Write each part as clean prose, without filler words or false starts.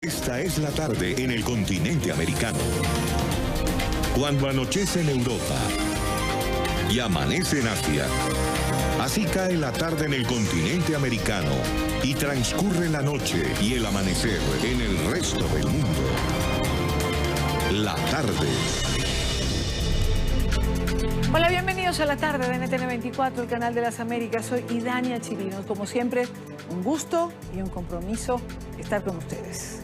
Esta es la tarde en el continente americano. Cuando anochece en Europa y amanece en Asia, así cae la tarde en el continente americano y transcurre la noche y el amanecer en el resto del mundo. La tarde. Hola, bienvenidos a la tarde de NTN 24, el canal de las Américas. Soy Idania Chirinos. Como siempre, un gusto y un compromiso estar con ustedes.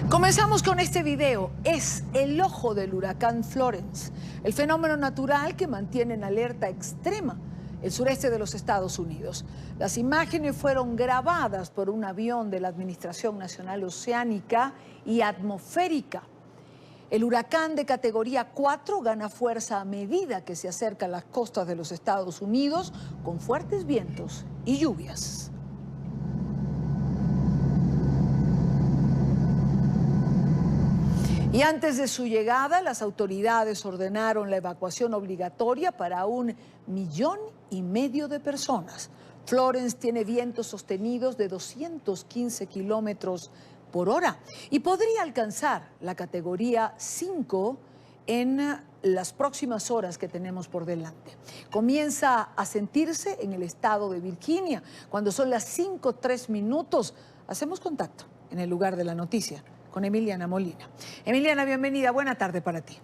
Comenzamos con este video. Es el ojo del huracán Florence, el fenómeno natural que mantiene en alerta extrema el sureste de los Estados Unidos. Las imágenes fueron grabadas por un avión de la Administración Nacional Oceánica y Atmosférica. El huracán de categoría 4 gana fuerza a medida que se acerca a las costas de los Estados Unidos con fuertes vientos y lluvias. Y antes de su llegada, las autoridades ordenaron la evacuación obligatoria para 1,5 millones de personas. Florence tiene vientos sostenidos de 215 kilómetros por hora y podría alcanzar la categoría 5 en las próximas horas que tenemos por delante. Comienza a sentirse en el estado de Virginia. Cuando son las 5:03, hacemos contacto en el lugar de la noticia con Emiliana Molina. Emiliana, bienvenida. Buena tarde para ti.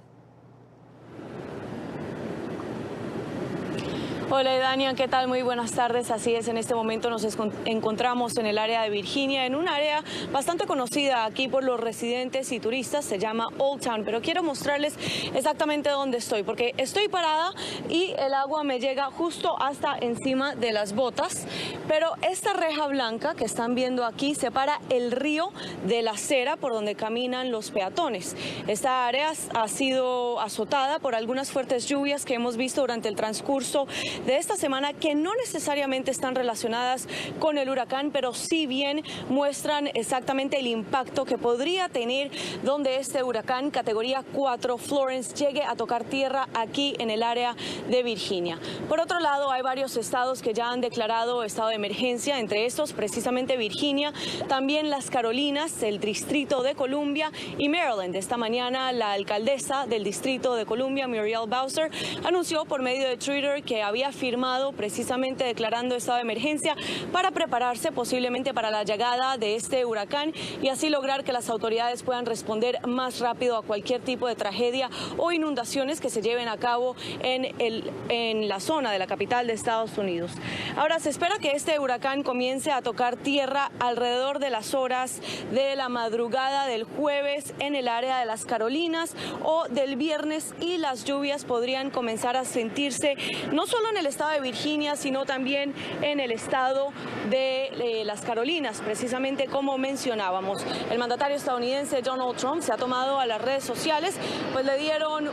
Hola, Idania, ¿qué tal? Muy buenas tardes. Así es, en este momento nos encontramos en el área de Virginia, en un área bastante conocida aquí por los residentes y turistas, se llama Old Town, pero quiero mostrarles exactamente dónde estoy, porque estoy parada y el agua me llega justo hasta encima de las botas, pero esta reja blanca que están viendo aquí separa el río de la acera por donde caminan los peatones. Esta área ha sido azotada por algunas fuertes lluvias que hemos visto durante el transcurso de esta semana, que no necesariamente están relacionadas con el huracán, pero sí bien muestran exactamente el impacto que podría tener donde este huracán categoría 4 Florence llegue a tocar tierra aquí en el área de Virginia. Por otro lado, hay varios estados que ya han declarado estado de emergencia, entre estos precisamente Virginia, también las Carolinas, el Distrito de Columbia y Maryland. Esta mañana la alcaldesa del Distrito de Columbia, Muriel Bowser, anunció por medio de Twitter que había firmado precisamente declarando estado de emergencia para prepararse posiblemente para la llegada de este huracán y así lograr que las autoridades puedan responder más rápido a cualquier tipo de tragedia o inundaciones que se lleven a cabo en la zona de la capital de Estados Unidos. Ahora se espera que este huracán comience a tocar tierra alrededor de las horas de la madrugada del jueves en el área de las Carolinas o del viernes, y las lluvias podrían comenzar a sentirse no solo en el estado de Virginia, sino también en el estado de las Carolinas, precisamente como mencionábamos. El mandatario estadounidense Donald Trump se ha tomado a las redes sociales, pues le dieron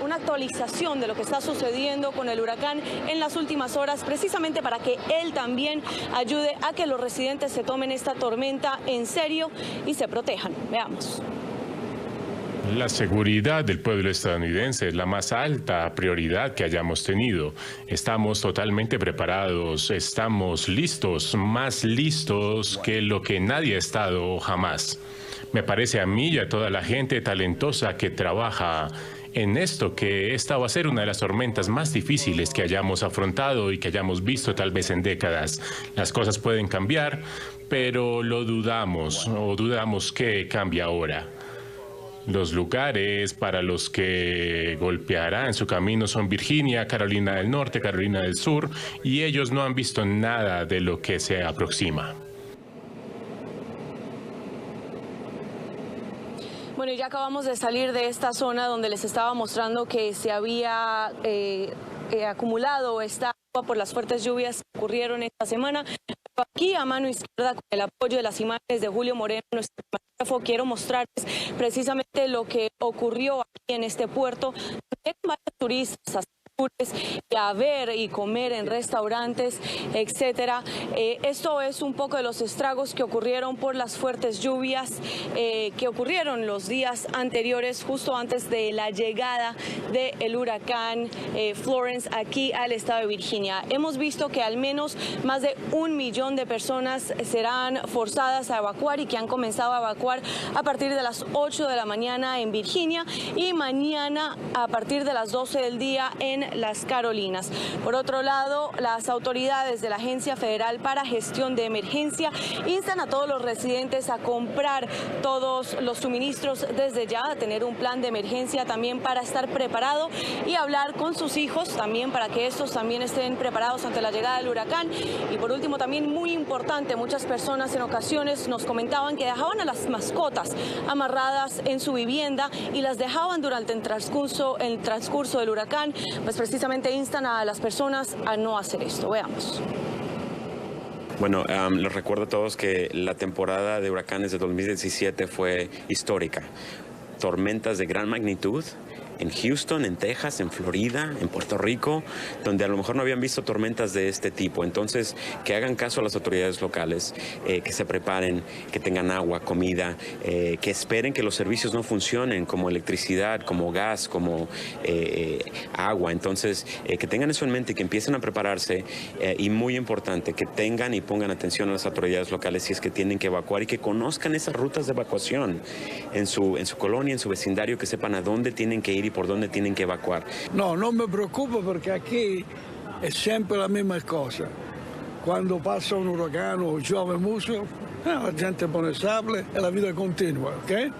una actualización de lo que está sucediendo con el huracán en las últimas horas, precisamente para que él también ayude a que los residentes se tomen esta tormenta en serio y se protejan. Veamos. La seguridad del pueblo estadounidense es la más alta prioridad que hayamos tenido. Estamos totalmente preparados, estamos listos, más listos que lo que nadie ha estado jamás. Me parece a mí y a toda la gente talentosa que trabaja en esto, que esta va a ser una de las tormentas más difíciles que hayamos afrontado y que hayamos visto tal vez en décadas. Las cosas pueden cambiar, pero lo dudamos, o dudamos que cambie ahora. Los lugares para los que golpeará en su camino son Virginia, Carolina del Norte, Carolina del Sur, y ellos no han visto nada de lo que se aproxima. Bueno, ya acabamos de salir de esta zona donde les estaba mostrando que se había acumulado esta agua por las fuertes lluvias que ocurrieron esta semana. Aquí a mano izquierda, con el apoyo de las imágenes de Julio Moreno, nuestro camarógrafo, quiero mostrarles precisamente lo que ocurrió aquí en este puerto. Varios turistas y a ver y comer en restaurantes, etcétera. Esto es un poco de los estragos que ocurrieron por las fuertes lluvias que ocurrieron los días anteriores, justo antes de la llegada del huracán Florence aquí al estado de Virginia. Hemos visto que al menos más de 1 millón de personas serán forzadas a evacuar y que han comenzado a evacuar a partir de las 8 de la mañana en Virginia y mañana a partir de las 12 del día en las Carolinas. Por otro lado, las autoridades de la Agencia Federal para Gestión de Emergencia instan a todos los residentes a comprar todos los suministros desde ya, a tener un plan de emergencia también para estar preparado y hablar con sus hijos también para que estos también estén preparados ante la llegada del huracán. Y por último, también muy importante, muchas personas en ocasiones nos comentaban que dejaban a las mascotas amarradas en su vivienda y las dejaban durante el transcurso del huracán, pues precisamente instan a las personas a no hacer esto. Veamos. Bueno, les recuerdo a todos que la temporada de huracanes de 2017 fue histórica. Tormentas de gran magnitud en Houston, en Texas, en Florida, en Puerto Rico, donde a lo mejor no habían visto tormentas de este tipo. Entonces, que hagan caso a las autoridades locales, que se preparen, que tengan agua, comida, que esperen que los servicios no funcionen, como electricidad, como gas, como agua. Entonces, que tengan eso en mente y que empiecen a prepararse. Y muy importante, que tengan y pongan atención a las autoridades locales si es que tienen que evacuar y que conozcan esas rutas de evacuación en su colonia, en su vecindario, que sepan a dónde tienen que ir y por dónde tienen que evacuar. No, non mi preoccupo perché aquí è sempre la misma cosa. Quando passa un uragano o piove mucho, la gente pone sable e la vida continua, ¿ok?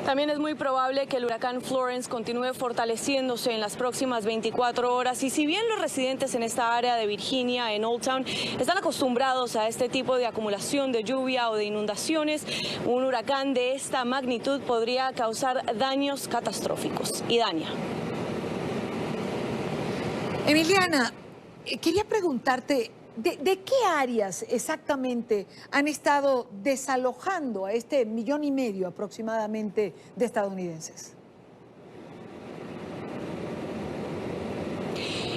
También es muy probable que el huracán Florence continúe fortaleciéndose en las próximas 24 horas y si bien los residentes en esta área de Virginia, en Old Town, están acostumbrados a este tipo de acumulación de lluvia o de inundaciones, un huracán de esta magnitud podría causar daños catastróficos. Y Dania. Emiliana, quería preguntarte, ¿de qué áreas exactamente han estado desalojando a este 1,5 millones aproximadamente de estadounidenses?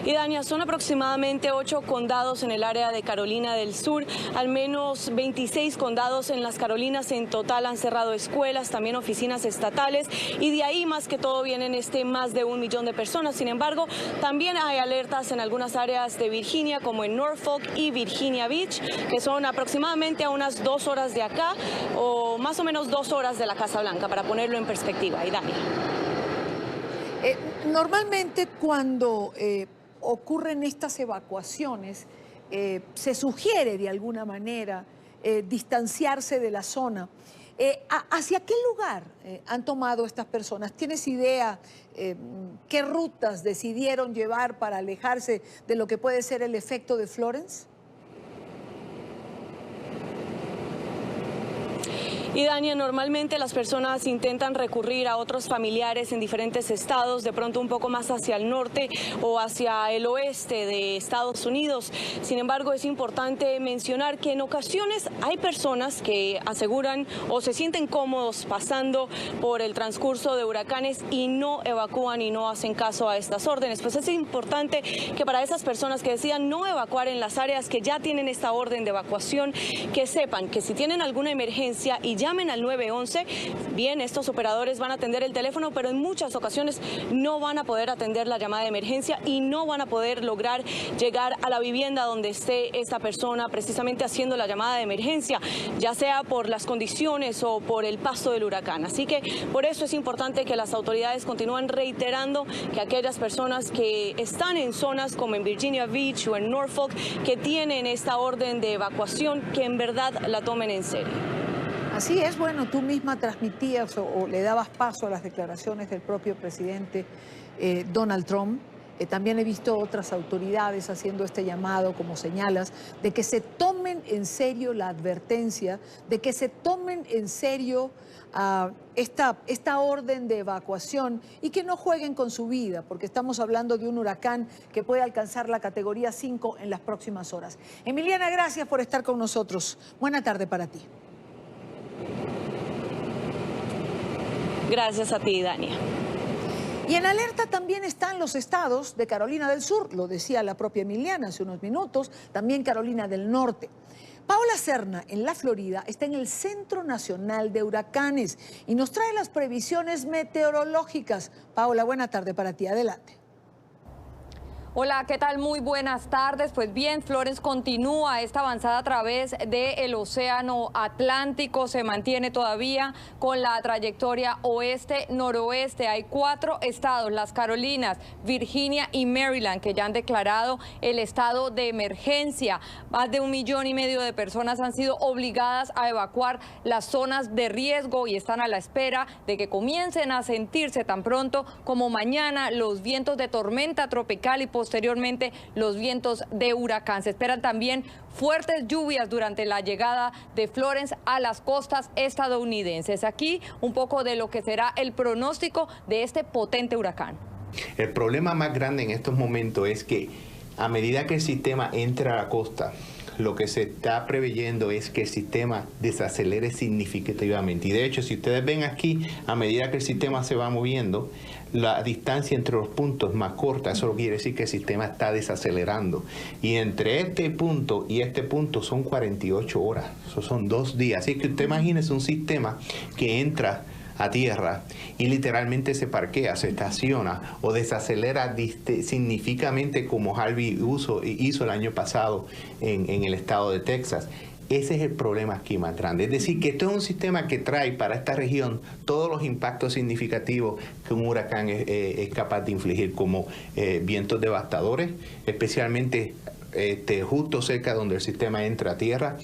Y Dania, son aproximadamente 8 condados en el área de Carolina del Sur, al menos 26 condados en las Carolinas en total han cerrado escuelas, también oficinas estatales y de ahí más que todo vienen más de 1 millón de personas. Sin embargo, también hay alertas en algunas áreas de Virginia como en Norfolk y Virginia Beach, que son aproximadamente a unas 2 horas de acá o más o menos 2 horas de la Casa Blanca, para ponerlo en perspectiva. Y Dania. Normalmente cuando ocurren estas evacuaciones, se sugiere de alguna manera distanciarse de la zona. ¿Hacia qué lugar han tomado estas personas? ¿Tienes idea qué rutas decidieron llevar para alejarse de lo que puede ser el efecto de Florence? Y Dania, normalmente las personas intentan recurrir a otros familiares en diferentes estados, de pronto un poco más hacia el norte o hacia el oeste de Estados Unidos. Sin embargo, es importante mencionar que en ocasiones hay personas que aseguran o se sienten cómodos pasando por el transcurso de huracanes y no evacúan y no hacen caso a estas órdenes. Pues es importante que para esas personas que decidan no evacuar en las áreas que ya tienen esta orden de evacuación, que sepan que si tienen alguna emergencia y llamen al 911, bien, estos operadores van a atender el teléfono, pero en muchas ocasiones no van a poder atender la llamada de emergencia y no van a poder lograr llegar a la vivienda donde esté esta persona precisamente haciendo la llamada de emergencia, ya sea por las condiciones o por el paso del huracán. Así que por eso es importante que las autoridades continúen reiterando que aquellas personas que están en zonas como en Virginia Beach o en Norfolk, que tienen esta orden de evacuación, que en verdad la tomen en serio. Así es, bueno, tú misma transmitías o le dabas paso a las declaraciones del propio presidente Donald Trump. También he visto otras autoridades haciendo este llamado, como señalas, de que se tomen en serio la advertencia, de que se tomen en serio esta orden de evacuación y que no jueguen con su vida, porque estamos hablando de un huracán que puede alcanzar la categoría 5 en las próximas horas. Emiliana, gracias por estar con nosotros. Buena tarde para ti. Gracias a ti, Dania. Y en alerta también están los estados de Carolina del Sur, lo decía la propia Emiliana hace unos minutos, también Carolina del Norte. Paola Serna, en la Florida, está en el Centro Nacional de Huracanes y nos trae las previsiones meteorológicas. Paola, buena tarde para ti, adelante. Hola, ¿qué tal? Muy buenas tardes. Pues bien, Florence continúa esta avanzada a través del Océano Atlántico, se mantiene todavía con la trayectoria oeste-noroeste. Hay 4 estados, las Carolinas, Virginia y Maryland, que ya han declarado el estado de emergencia. Más de 1,5 millones de personas han sido obligadas a evacuar las zonas de riesgo y están a la espera de que comiencen a sentirse tan pronto como mañana los vientos de tormenta tropical y posteriormente los vientos de huracán. Se esperan también fuertes lluvias durante la llegada de Florence a las costas estadounidenses. Aquí un poco de lo que será el pronóstico de este potente huracán. El problema más grande en estos momentos es que a medida que el sistema entra a la costa, lo que se está preveyendo es que el sistema desacelere significativamente. Y de hecho, si ustedes ven aquí, a medida que el sistema se va moviendo, la distancia entre los puntos es más corta. Eso quiere decir que el sistema está desacelerando. Y entre este punto y este punto son 48 horas. Eso son 2 días. Así que usted imagínese un sistema que entra a tierra y literalmente se parquea, se estaciona o desacelera significativamente como Harvey hizo el año pasado en el estado de Texas. Ese es el problema aquí más grande. Es decir, que esto es un sistema que trae para esta región todos los impactos significativos que un huracán es capaz de infligir, como vientos devastadores, especialmente justo cerca donde el sistema entra a tierra,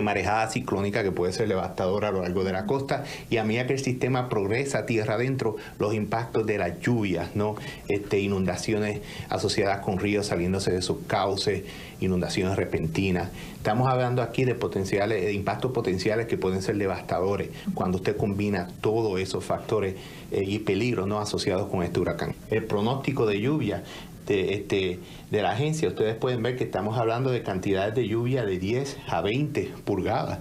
marejada ciclónica que puede ser devastadora a lo largo de la costa, y a medida que el sistema progresa a tierra adentro, los impactos de las lluvias, ¿no? Inundaciones asociadas con ríos saliéndose de sus cauces, inundaciones repentinas. Estamos hablando aquí de impactos potenciales que pueden ser devastadores cuando usted combina todos esos factores y peligros, ¿no?, asociados con este huracán. El pronóstico de lluvia de la agencia, ustedes pueden ver que estamos hablando de cantidades de lluvia de 10 a 20 pulgadas.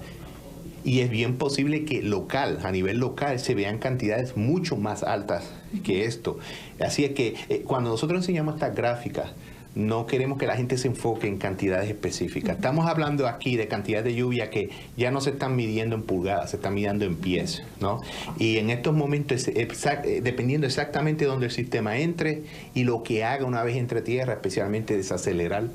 Y es bien posible que a nivel local, se vean cantidades mucho más altas que esto. Así es que cuando nosotros enseñamos estas gráficas, no queremos que la gente se enfoque en cantidades específicas. Estamos hablando aquí de cantidades de lluvia que ya no se están midiendo en pulgadas, se están midiendo en pies, ¿no? Y en estos momentos, dependiendo exactamente de dónde el sistema entre y lo que haga una vez entre tierra, especialmente desacelerar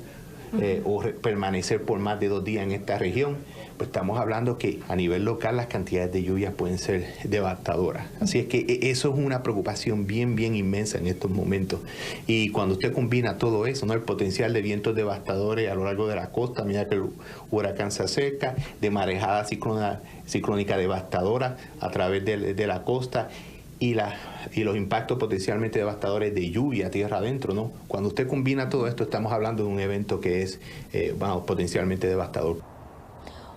o permanecer por más de 2 días en esta región, pues estamos hablando que a nivel local las cantidades de lluvia pueden ser devastadoras. Así es que eso es una preocupación bien inmensa en estos momentos. Y cuando usted combina todo eso, ¿no?, el potencial de vientos devastadores a lo largo de la costa, a medida que el huracán se acerca, de marejada ciclónica devastadora a través de la costa, y los impactos potencialmente devastadores de lluvia tierra adentro, ¿no? Cuando usted combina todo esto, estamos hablando de un evento que es potencialmente devastador.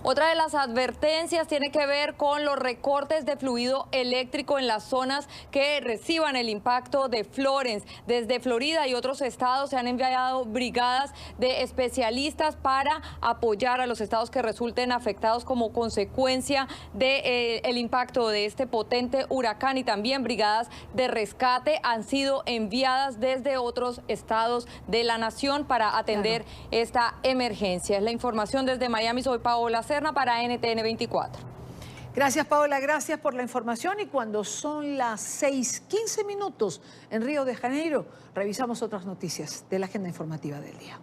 Otra de las advertencias tiene que ver con los recortes de fluido eléctrico en las zonas que reciban el impacto de Florence. Desde Florida y otros estados se han enviado brigadas de especialistas para apoyar a los estados que resulten afectados como consecuencia del impacto de este potente huracán, y también brigadas de rescate han sido enviadas desde otros estados de la nación para atender esta emergencia. Es la información desde Miami. Soy Paola Serna para NTN 24. Gracias, Paola, gracias por la información. Y cuando son las 6:15 minutos en Río de Janeiro, revisamos otras noticias de la agenda informativa del día.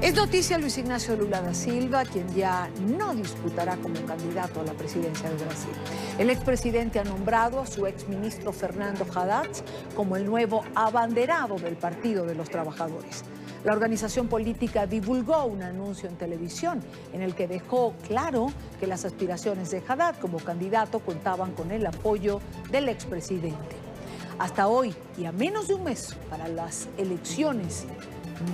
Es noticia Luis Ignacio Lula da Silva, quien ya no disputará como candidato a la presidencia de Brasil. El expresidente ha nombrado a su exministro Fernando Haddad como el nuevo abanderado del Partido de los Trabajadores. La organización política divulgó un anuncio en televisión en el que dejó claro que las aspiraciones de Haddad como candidato contaban con el apoyo del expresidente. Hasta hoy, y a menos de un mes para las elecciones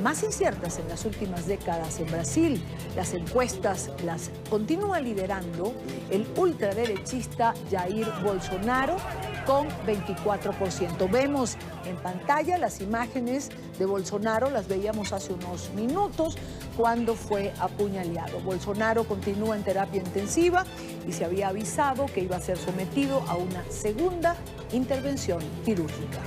más inciertas en las últimas décadas en Brasil, las encuestas las continúa liderando el ultraderechista Jair Bolsonaro con 24%. Vemos en pantalla las imágenes de Bolsonaro, las veíamos hace unos minutos, cuando fue apuñaleado. Bolsonaro continúa en terapia intensiva y se había avisado que iba a ser sometido a una segunda intervención quirúrgica.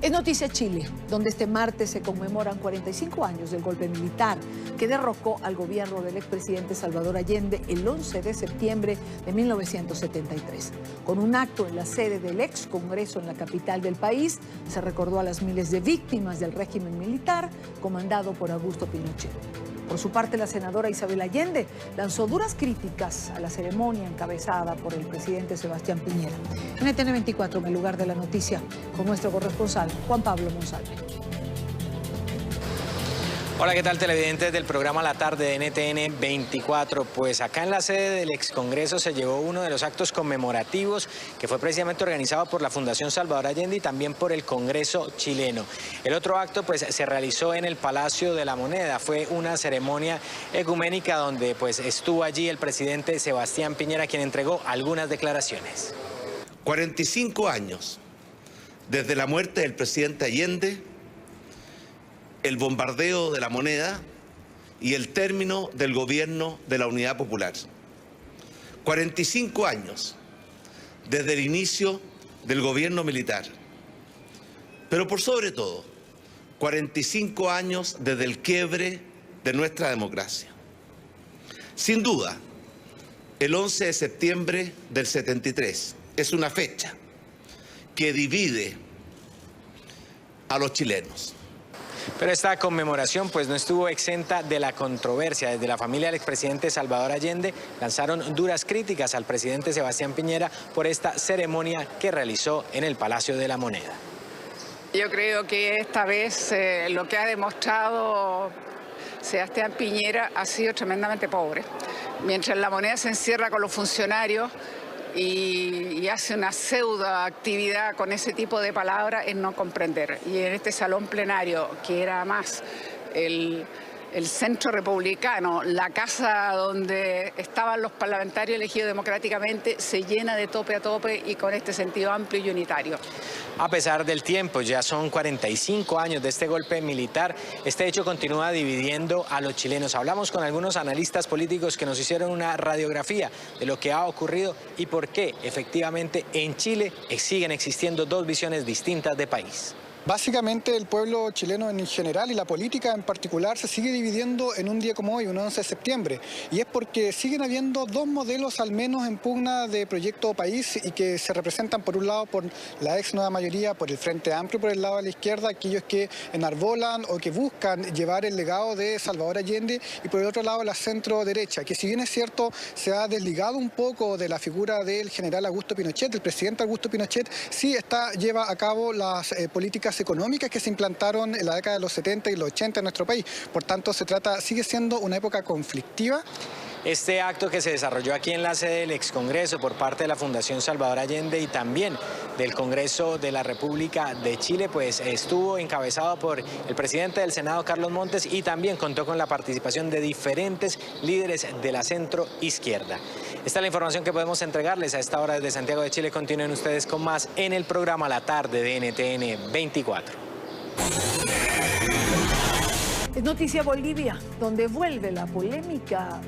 Es noticia Chile, donde este martes se conmemoran 45 años del golpe militar que derrocó al gobierno del expresidente Salvador Allende el 11 de septiembre de 1973. Con un acto en la sede del ex Congreso en la capital del país, se recordó a las miles de víctimas del régimen militar comandado por Augusto Pinochet. Por su parte, la senadora Isabel Allende lanzó duras críticas a la ceremonia encabezada por el presidente Sebastián Piñera. NTN 24, en el lugar de la noticia, con nuestro corresponsal, Juan Pablo Monsalve. Hola, ¿qué tal, televidentes del programa La Tarde de NTN 24? Pues acá en la sede del ex Congreso se llevó uno de los actos conmemorativos que fue precisamente organizado por la Fundación Salvador Allende y también por el Congreso chileno. El otro acto pues se realizó en el Palacio de la Moneda. Fue una ceremonia ecuménica donde pues estuvo allí el presidente Sebastián Piñera, quien entregó algunas declaraciones. 45 años desde la muerte del presidente Allende, el bombardeo de la Moneda y el término del gobierno de la Unidad Popular. 45 años desde el inicio del gobierno militar. Pero por sobre todo, 45 años desde el quiebre de nuestra democracia. Sin duda, el 11 de septiembre del 73 es una fecha que divide a los chilenos. Pero esta conmemoración pues no estuvo exenta de la controversia. Desde la familia del expresidente Salvador Allende lanzaron duras críticas al presidente Sebastián Piñera por esta ceremonia que realizó en el Palacio de la Moneda. Yo creo que esta vez lo que ha demostrado Sebastián Piñera ha sido tremendamente pobre. Mientras la Moneda se encierra con los funcionarios y hace una pseudo actividad con ese tipo de palabras, es no comprender. Y en este salón plenario, que era más el centro republicano, la casa donde estaban los parlamentarios elegidos democráticamente, se llena de tope a tope y con este sentido amplio y unitario. A pesar del tiempo, ya son 45 años de este golpe militar, este hecho continúa dividiendo a los chilenos. Hablamos con algunos analistas políticos que nos hicieron una radiografía de lo que ha ocurrido y por qué efectivamente en Chile siguen existiendo dos visiones distintas de país. Básicamente el pueblo chileno en general y la política en particular se sigue dividiendo en un día como hoy, un 11 de septiembre. Y es porque siguen habiendo dos modelos al menos en pugna de proyecto país y que se representan por un lado por la ex nueva mayoría, por el Frente Amplio, por el lado de la izquierda, aquellos que enarbolan o que buscan llevar el legado de Salvador Allende, y por el otro lado la centro derecha, que si bien es cierto se ha desligado un poco de la figura del general Augusto Pinochet, el presidente Augusto Pinochet, sí lleva a cabo las políticas económicas que se implantaron en la década de los 70 y los 80 en nuestro país. Por tanto, sigue siendo una época conflictiva. Este acto que se desarrolló aquí en la sede del ex Congreso por parte de la Fundación Salvador Allende y también del Congreso de la República de Chile, pues estuvo encabezado por el presidente del Senado, Carlos Montes, y también contó con la participación de diferentes líderes de la centro izquierda. Esta es la información que podemos entregarles a esta hora desde Santiago de Chile. Continúen ustedes con más en el programa La Tarde de NTN 24. Es noticia Bolivia, donde vuelve la polémica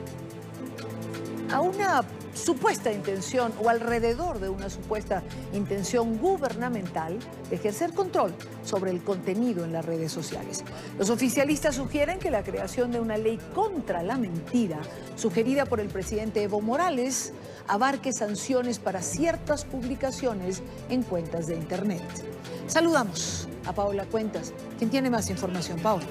a una supuesta intención o alrededor de una supuesta intención gubernamental de ejercer control sobre el contenido en las redes sociales. Los oficialistas sugieren que la creación de una ley contra la mentira, sugerida por el presidente Evo Morales, abarque sanciones para ciertas publicaciones en cuentas de Internet. Saludamos a Paola Cuentas, quien tiene más información. Paola.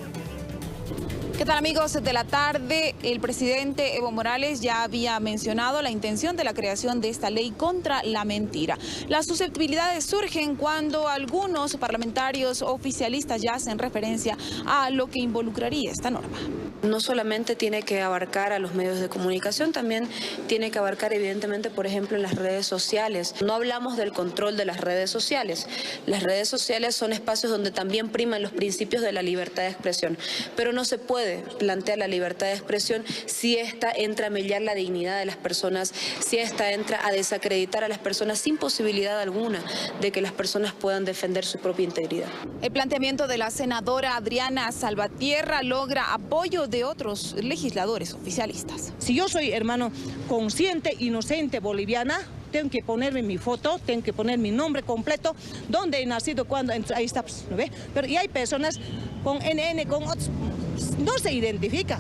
¿Qué tal, amigos de la tarde? El presidente Evo Morales ya había mencionado la intención de la creación de esta ley contra la mentira. Las susceptibilidades surgen cuando algunos parlamentarios oficialistas ya hacen referencia a lo que involucraría esta norma. No solamente tiene que abarcar a los medios de comunicación, también tiene que abarcar evidentemente, por ejemplo, en las redes sociales. No hablamos del control de las redes sociales. Las redes sociales son espacios donde también priman los principios de la libertad de expresión, pero no se puede plantear la libertad de expresión si esta entra a mellar la dignidad de las personas, si esta entra a desacreditar a las personas sin posibilidad alguna de que las personas puedan defender su propia integridad. El planteamiento de la senadora Adriana Salvatierra logra apoyo de otros legisladores oficialistas. Si yo soy hermano consciente, inocente boliviana, tengo que ponerme mi foto, tengo que poner mi nombre completo, dónde he nacido, cuándo, ahí está, ¿no ve? Pero y hay personas con NN, con otros, no se identifica.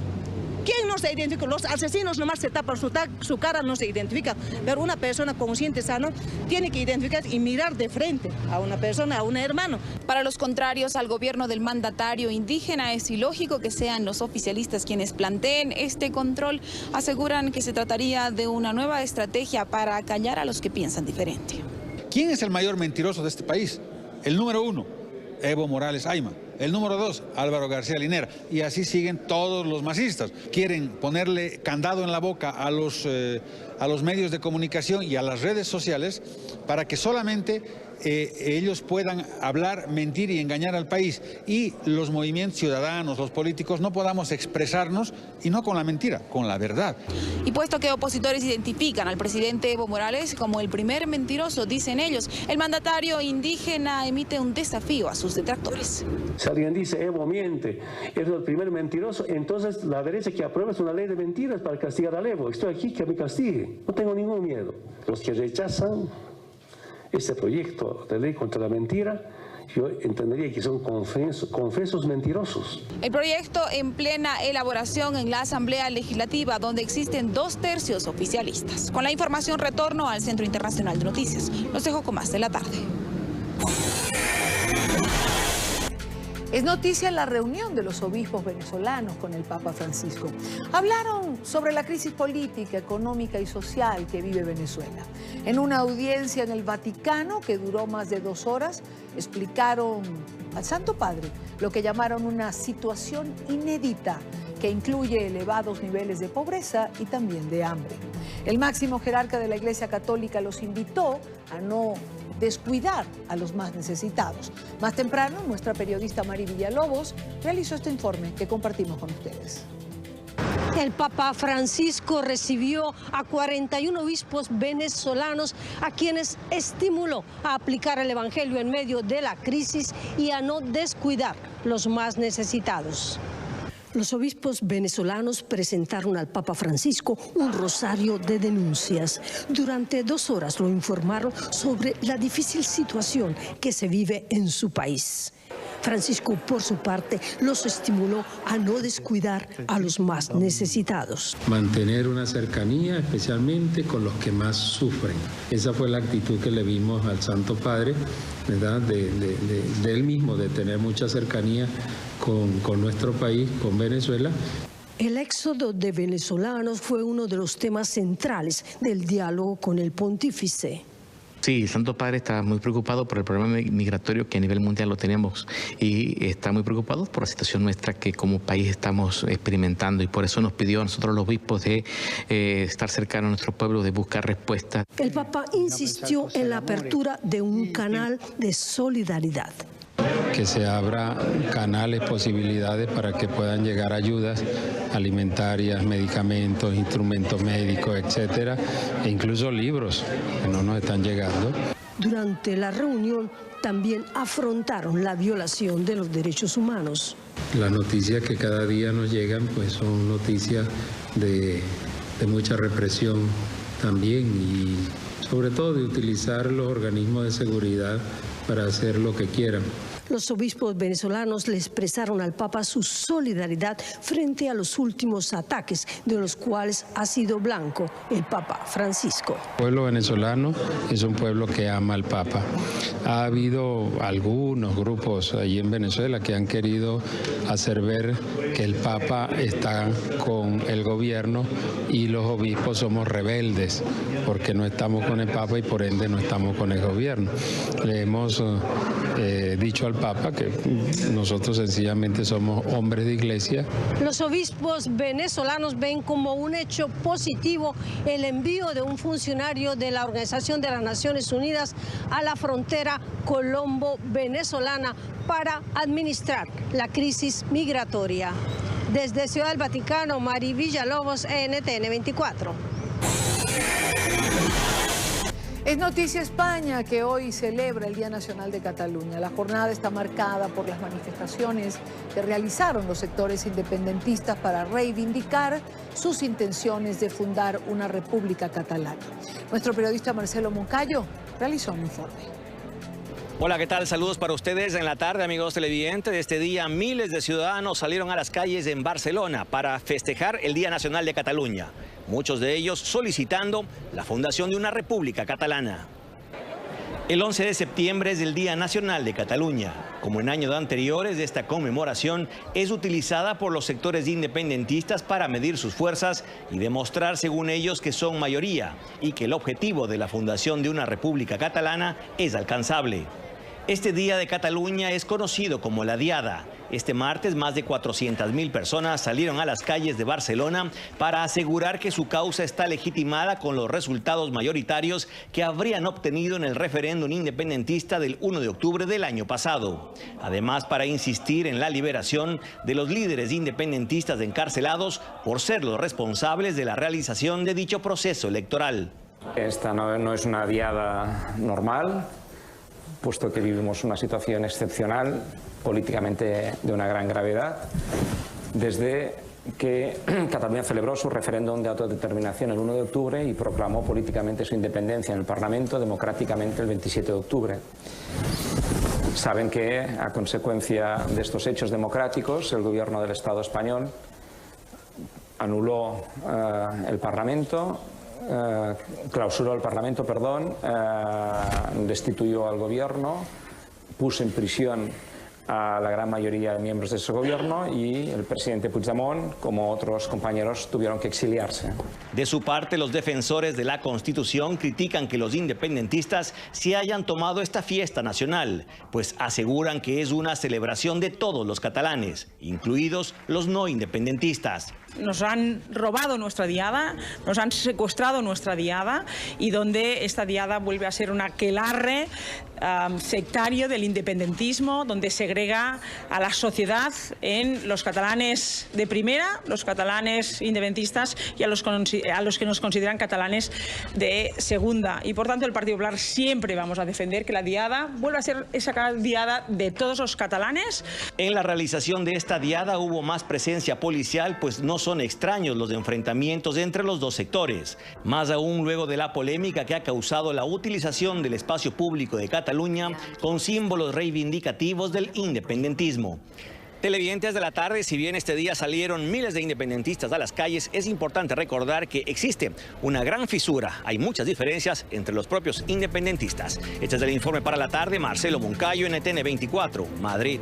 ¿Quién no se identifica? Los asesinos nomás se tapan su cara, no se identifica. Pero una persona consciente, sano, tiene que identificar y mirar de frente a una persona, a un hermano. Para los contrarios al gobierno del mandatario indígena, es ilógico que sean los oficialistas quienes planteen este control. Aseguran que se trataría de una nueva estrategia para acallar a los que piensan diferente. ¿Quién es el mayor mentiroso de este país? El número 1, Evo Morales Ayma. El número 2, Álvaro García Linera. Y así siguen todos los masistas. Quieren ponerle candado en la boca a los medios de comunicación y a las redes sociales para que solamente ellos puedan hablar, mentir y engañar al país. Y los movimientos ciudadanos, los políticos, no podamos expresarnos, y no con la mentira, con la verdad. Y puesto que opositores identifican al presidente Evo Morales como el primer mentiroso, dicen ellos, el mandatario indígena emite un desafío a sus detractores. Si alguien dice Evo miente, es el primer mentiroso, entonces la derecha que aprueba es una ley de mentiras para castigar al Evo. Estoy aquí, que me castigue, no tengo ningún miedo. Los que rechazan este proyecto de ley contra la mentira, yo entendería que son confesos mentirosos. El proyecto en plena elaboración en la Asamblea Legislativa, donde existen 2/3 oficialistas. Con la información retorno al Centro Internacional de Noticias. Los dejo con más de la tarde. Es noticia la reunión de los obispos venezolanos con el Papa Francisco. Hablaron sobre la crisis política, económica y social que vive Venezuela. En una audiencia en el Vaticano, que duró más de 2 horas, explicaron al Santo Padre lo que llamaron una situación inédita que incluye elevados niveles de pobreza y también de hambre. El máximo jerarca de la Iglesia Católica los invitó a no descuidar a los más necesitados. Más temprano, nuestra periodista Mari Villalobos realizó este informe que compartimos con ustedes. El Papa Francisco recibió a 41 obispos venezolanos a quienes estimuló a aplicar el Evangelio en medio de la crisis y a no descuidar los más necesitados. Los obispos venezolanos presentaron al Papa Francisco un rosario de denuncias. Durante 2 horas lo informaron sobre la difícil situación que se vive en su país. Francisco, por su parte, los estimuló a no descuidar a los más necesitados. Mantener una cercanía, especialmente con los que más sufren. Esa fue la actitud que le vimos al Santo Padre, ¿verdad? De él mismo, de tener mucha cercanía con nuestro país, con Venezuela. El éxodo de venezolanos fue uno de los temas centrales del diálogo con el pontífice. Sí, el Santo Padre está muy preocupado por el problema migratorio que a nivel mundial lo tenemos y está muy preocupado por la situación nuestra que como país estamos experimentando, y por eso nos pidió a nosotros los obispos de estar cercanos a nuestro pueblo, de buscar respuestas. El Papa insistió en la apertura de un canal de solidaridad. Que se abra canales, posibilidades para que puedan llegar ayudas alimentarias, medicamentos, instrumentos médicos, etcétera, e incluso libros que no nos están llegando. Durante la reunión también afrontaron la violación de los derechos humanos. Las noticias que cada día nos llegan pues son noticias de mucha represión también, y sobre todo de utilizar los organismos de seguridad para hacer lo que quieran. Los obispos venezolanos le expresaron al Papa su solidaridad frente a los últimos ataques, de los cuales ha sido blanco el Papa Francisco. El pueblo venezolano es un pueblo que ama al Papa. Ha habido algunos grupos allí en Venezuela que han querido hacer ver que el Papa está con el gobierno y los obispos somos rebeldes porque no estamos con el Papa y por ende no estamos con el gobierno. Le hemos dicho al Papa, que nosotros sencillamente somos hombres de iglesia. Los obispos venezolanos ven como un hecho positivo el envío de un funcionario de la Organización de las Naciones Unidas a la frontera colombo-venezolana para administrar la crisis migratoria. Desde Ciudad del Vaticano, Mari Villalobos, NTN 24. Es noticia España, que hoy celebra el Día Nacional de Cataluña. La jornada está marcada por las manifestaciones que realizaron los sectores independentistas para reivindicar sus intenciones de fundar una república catalana. Nuestro periodista Marcelo Moncayo realizó un informe. Hola, ¿qué tal? Saludos para ustedes en la tarde, amigos televidentes. Este día miles de ciudadanos salieron a las calles en Barcelona para festejar el Día Nacional de Cataluña. Muchos de ellos solicitando la fundación de una república catalana. El 11 de septiembre es el Día Nacional de Cataluña. Como en años anteriores, esta conmemoración es utilizada por los sectores independentistas para medir sus fuerzas y demostrar, según ellos, que son mayoría y que el objetivo de la fundación de una república catalana es alcanzable. Este Día de Cataluña es conocido como la Diada. Este martes, más de 400.000 personas salieron a las calles de Barcelona para asegurar que su causa está legitimada con los resultados mayoritarios que habrían obtenido en el referéndum independentista del 1 de octubre del año pasado. Además, para insistir en la liberación de los líderes independentistas encarcelados por ser los responsables de la realización de dicho proceso electoral. Esta no es una diada normal, puesto que vivimos una situación excepcional, políticamente de una gran gravedad, desde que Cataluña celebró su referéndum de autodeterminación el 1 de octubre y proclamó políticamente su independencia en el Parlamento democráticamente el 27 de octubre. Saben que, a consecuencia de estos hechos democráticos, el gobierno del Estado español anuló el Parlamento, clausuró el Parlamento, destituyó al gobierno, puso en prisión a la gran mayoría de miembros de ese gobierno y el presidente Puigdemont, como otros compañeros, tuvieron que exiliarse. De su parte, los defensores de la Constitución critican que los independentistas se hayan tomado esta fiesta nacional, pues aseguran que es una celebración de todos los catalanes, incluidos los no independentistas. Nos han robado nuestra diada, nos han secuestrado nuestra diada y donde esta diada vuelve a ser un aquelarre sectario del independentismo, donde segrega a la sociedad en los catalanes de primera, los catalanes independentistas y a los que nos consideran catalanes de segunda. Y por tanto el Partido Popular siempre vamos a defender que la diada vuelva a ser esa diada de todos los catalanes. En la realización de esta diada hubo más presencia policial, pues no son extraños los enfrentamientos entre los dos sectores. Más aún luego de la polémica que ha causado la utilización del espacio público de Cataluña con símbolos reivindicativos del independentismo. Televidentes de la tarde, si bien este día salieron miles de independentistas a las calles, es importante recordar que existe una gran fisura. Hay muchas diferencias entre los propios independentistas. Este es el informe para la tarde. Marcelo Moncayo, NTN 24, Madrid.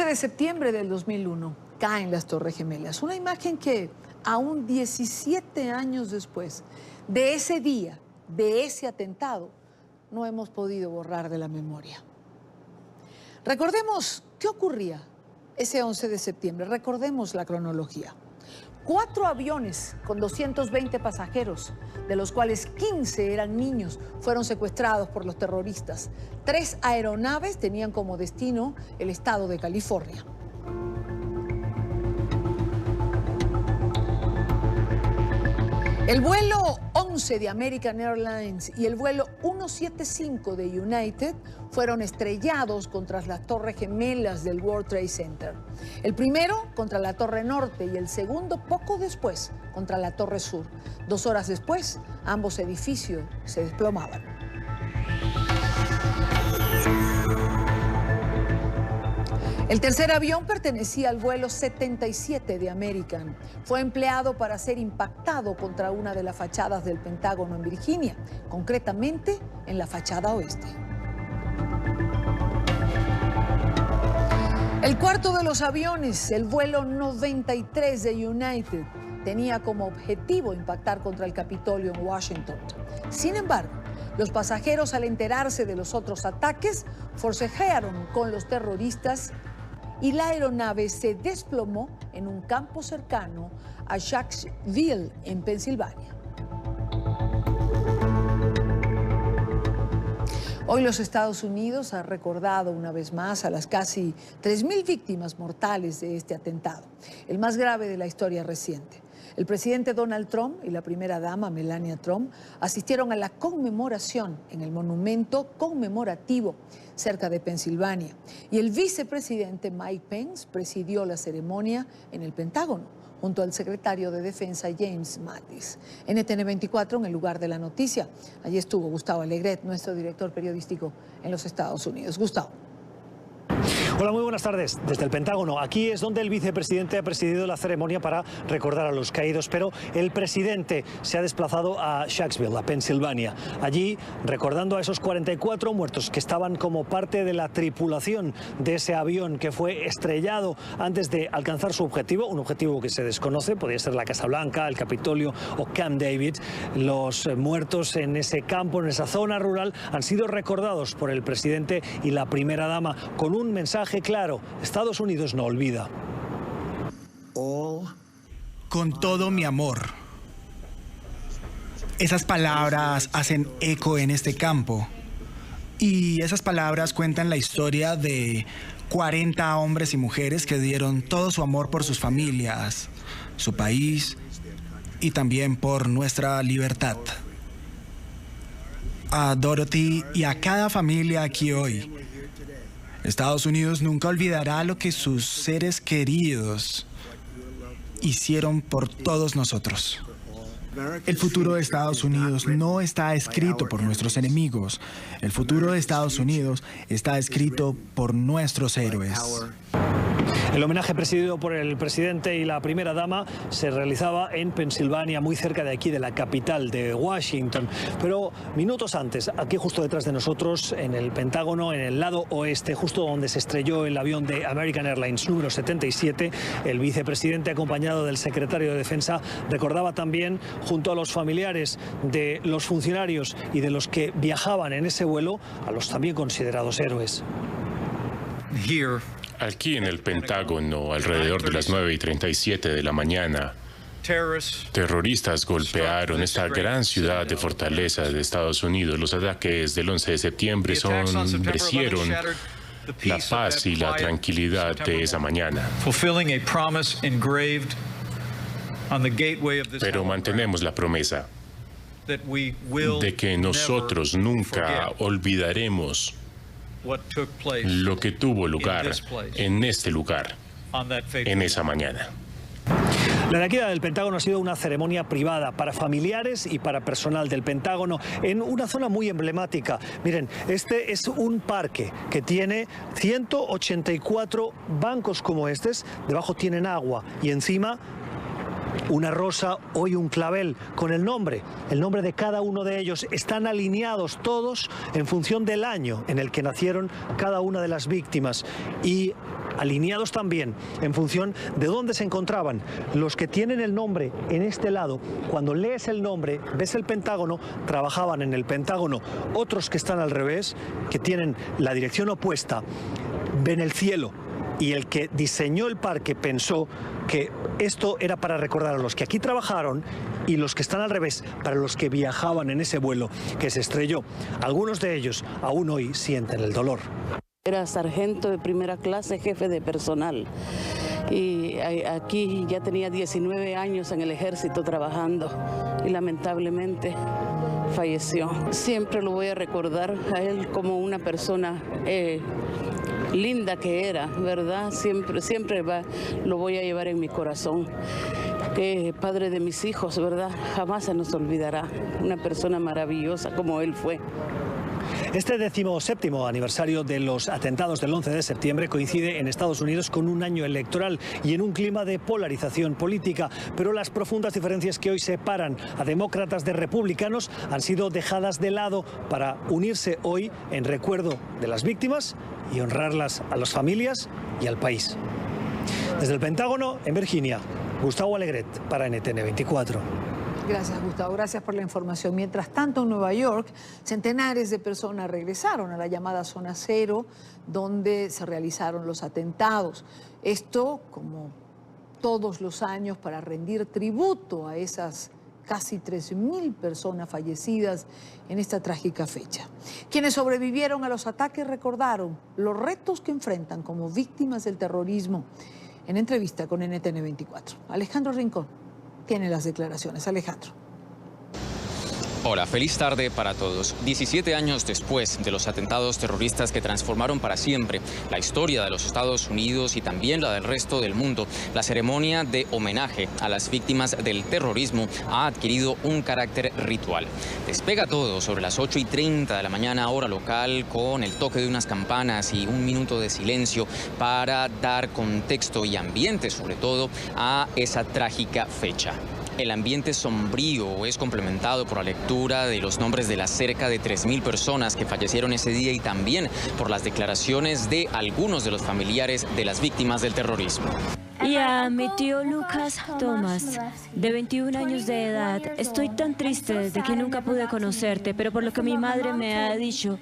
De septiembre del 2001 caen las Torres Gemelas, una imagen que aún 17 años después de ese día, de ese atentado, no hemos podido borrar de la memoria. Recordemos qué ocurría ese 11 de septiembre, recordemos la cronología. 4 aviones con 220 pasajeros, de los cuales 15 eran niños, fueron secuestrados por los terroristas. 3 aeronaves tenían como destino el estado de California. El vuelo 11 de American Airlines y el vuelo 175 de United fueron estrellados contra las torres gemelas del World Trade Center. El primero contra la Torre Norte y el segundo poco después contra la Torre Sur. 2 horas después, ambos edificios se desplomaban. El tercer avión pertenecía al vuelo 77 de American. Fue empleado para ser impactado contra una de las fachadas del Pentágono en Virginia, concretamente en la fachada oeste. El cuarto de los aviones, el vuelo 93 de United, tenía como objetivo impactar contra el Capitolio en Washington. Sin embargo, los pasajeros, al enterarse de los otros ataques, forcejearon con los terroristas y la aeronave se desplomó en un campo cercano a Shanksville, en Pensilvania. Hoy los Estados Unidos han recordado una vez más a las casi 3.000 víctimas mortales de este atentado, el más grave de la historia reciente. El presidente Donald Trump y la primera dama Melania Trump asistieron a la conmemoración en el monumento conmemorativo cerca de Pensilvania. Y el vicepresidente Mike Pence presidió la ceremonia en el Pentágono, junto al secretario de Defensa James Mattis. NTN 24 en el lugar de la noticia. Allí estuvo Gustavo Alegret, nuestro director periodístico en los Estados Unidos. Gustavo. Hola, muy buenas tardes. Desde el Pentágono, aquí es donde el vicepresidente ha presidido la ceremonia para recordar a los caídos, pero el presidente se ha desplazado a Shanksville, a Pensilvania. Allí, recordando a esos 44 muertos que estaban como parte de la tripulación de ese avión que fue estrellado antes de alcanzar su objetivo, un objetivo que se desconoce, podría ser la Casa Blanca, el Capitolio o Camp David. Los muertos en ese campo, en esa zona rural, han sido recordados por el presidente y la primera dama con un mensaje claro: Estados Unidos no olvida. Con todo mi amor. Esas palabras hacen eco en este campo. Y esas palabras cuentan la historia de 40 hombres y mujeres que dieron todo su amor por sus familias, su país y también por nuestra libertad. A Dorothy y a cada familia aquí hoy, Estados Unidos nunca olvidará lo que sus seres queridos hicieron por todos nosotros. El futuro de Estados Unidos no está escrito por nuestros enemigos. El futuro de Estados Unidos está escrito por nuestros héroes. El homenaje presidido por el presidente y la primera dama se realizaba en Pensilvania, muy cerca de aquí, de la capital de Washington. Pero minutos antes, aquí justo detrás de nosotros, en el Pentágono, en el lado oeste, justo donde se estrelló el avión de American Airlines número 77, el vicepresidente, acompañado del secretario de Defensa, recordaba también, junto a los familiares de los funcionarios y de los que viajaban en ese vuelo, a los también considerados héroes. Aquí en el Pentágono, alrededor de las 9:37 de la mañana, terroristas golpearon esta gran ciudad de fortaleza de Estados Unidos. Los ataques del 11 de septiembre ensombrecieron la paz y la tranquilidad de esa mañana. Pero mantenemos la promesa de que nosotros nunca olvidaremos lo que tuvo lugar en este lugar, en esa mañana. La de aquí del Pentágono ha sido una ceremonia privada para familiares y para personal del Pentágono en una zona muy emblemática. Miren, este es un parque que tiene 184 bancos como estos. Debajo tienen agua y encima una rosa, hoy un clavel, con el nombre de cada uno de ellos. Están alineados todos en función del año en el que nacieron cada una de las víctimas y alineados también en función de dónde se encontraban. Los que tienen el nombre en este lado, cuando lees el nombre, ves el Pentágono, trabajaban en el Pentágono. Otros que están al revés, que tienen la dirección opuesta, ven el cielo. Y el que diseñó el parque pensó que esto era para recordar a los que aquí trabajaron y los que están al revés, para los que viajaban en ese vuelo que se estrelló. Algunos de ellos aún hoy sienten el dolor. Era sargento de primera clase, jefe de personal. Y aquí ya tenía 19 años en el ejército trabajando. y lamentablemente falleció. Siempre lo voy a recordar a él como una persona linda que era, ¿verdad? Siempre lo voy a llevar en mi corazón. Que padre de mis hijos, ¿verdad? Jamás se nos olvidará. Una persona maravillosa como él fue. Este 17º aniversario de los atentados del 11 de septiembre coincide en Estados Unidos con un año electoral y en un clima de polarización política, pero las profundas diferencias que hoy separan a demócratas de republicanos han sido dejadas de lado para unirse hoy en recuerdo de las víctimas y honrarlas a las familias y al país. Desde el Pentágono, en Virginia, Gustavo Alegret para NTN 24. Gracias, Gustavo. Gracias por la información. Mientras tanto, en Nueva York, centenares de personas regresaron a la llamada Zona Cero, donde se realizaron los atentados. Esto, como todos los años, para rendir tributo a esas casi 3.000 personas fallecidas en esta trágica fecha. Quienes sobrevivieron a los ataques recordaron los retos que enfrentan como víctimas del terrorismo. En entrevista con NTN 24, Alejandro Rincón tiene las declaraciones. Alejandro. Hola, feliz tarde para todos. 17 años después de los atentados terroristas que transformaron para siempre la historia de los Estados Unidos y también la del resto del mundo, la ceremonia de homenaje a las víctimas del terrorismo ha adquirido un carácter ritual. Despega todo sobre las 8:30 de la mañana, hora local, con el toque de unas campanas y un minuto de silencio para dar contexto y ambiente, sobre todo, a esa trágica fecha. El ambiente sombrío es complementado por la lectura de los nombres de las cerca de 3.000 personas que fallecieron ese día y también por las declaraciones de algunos de los familiares de las víctimas del terrorismo. Y a mi tío Lucas Thomas, de 21 años de edad. Estoy tan triste desde que nunca pude conocerte, pero por lo que mi madre me ha dicho,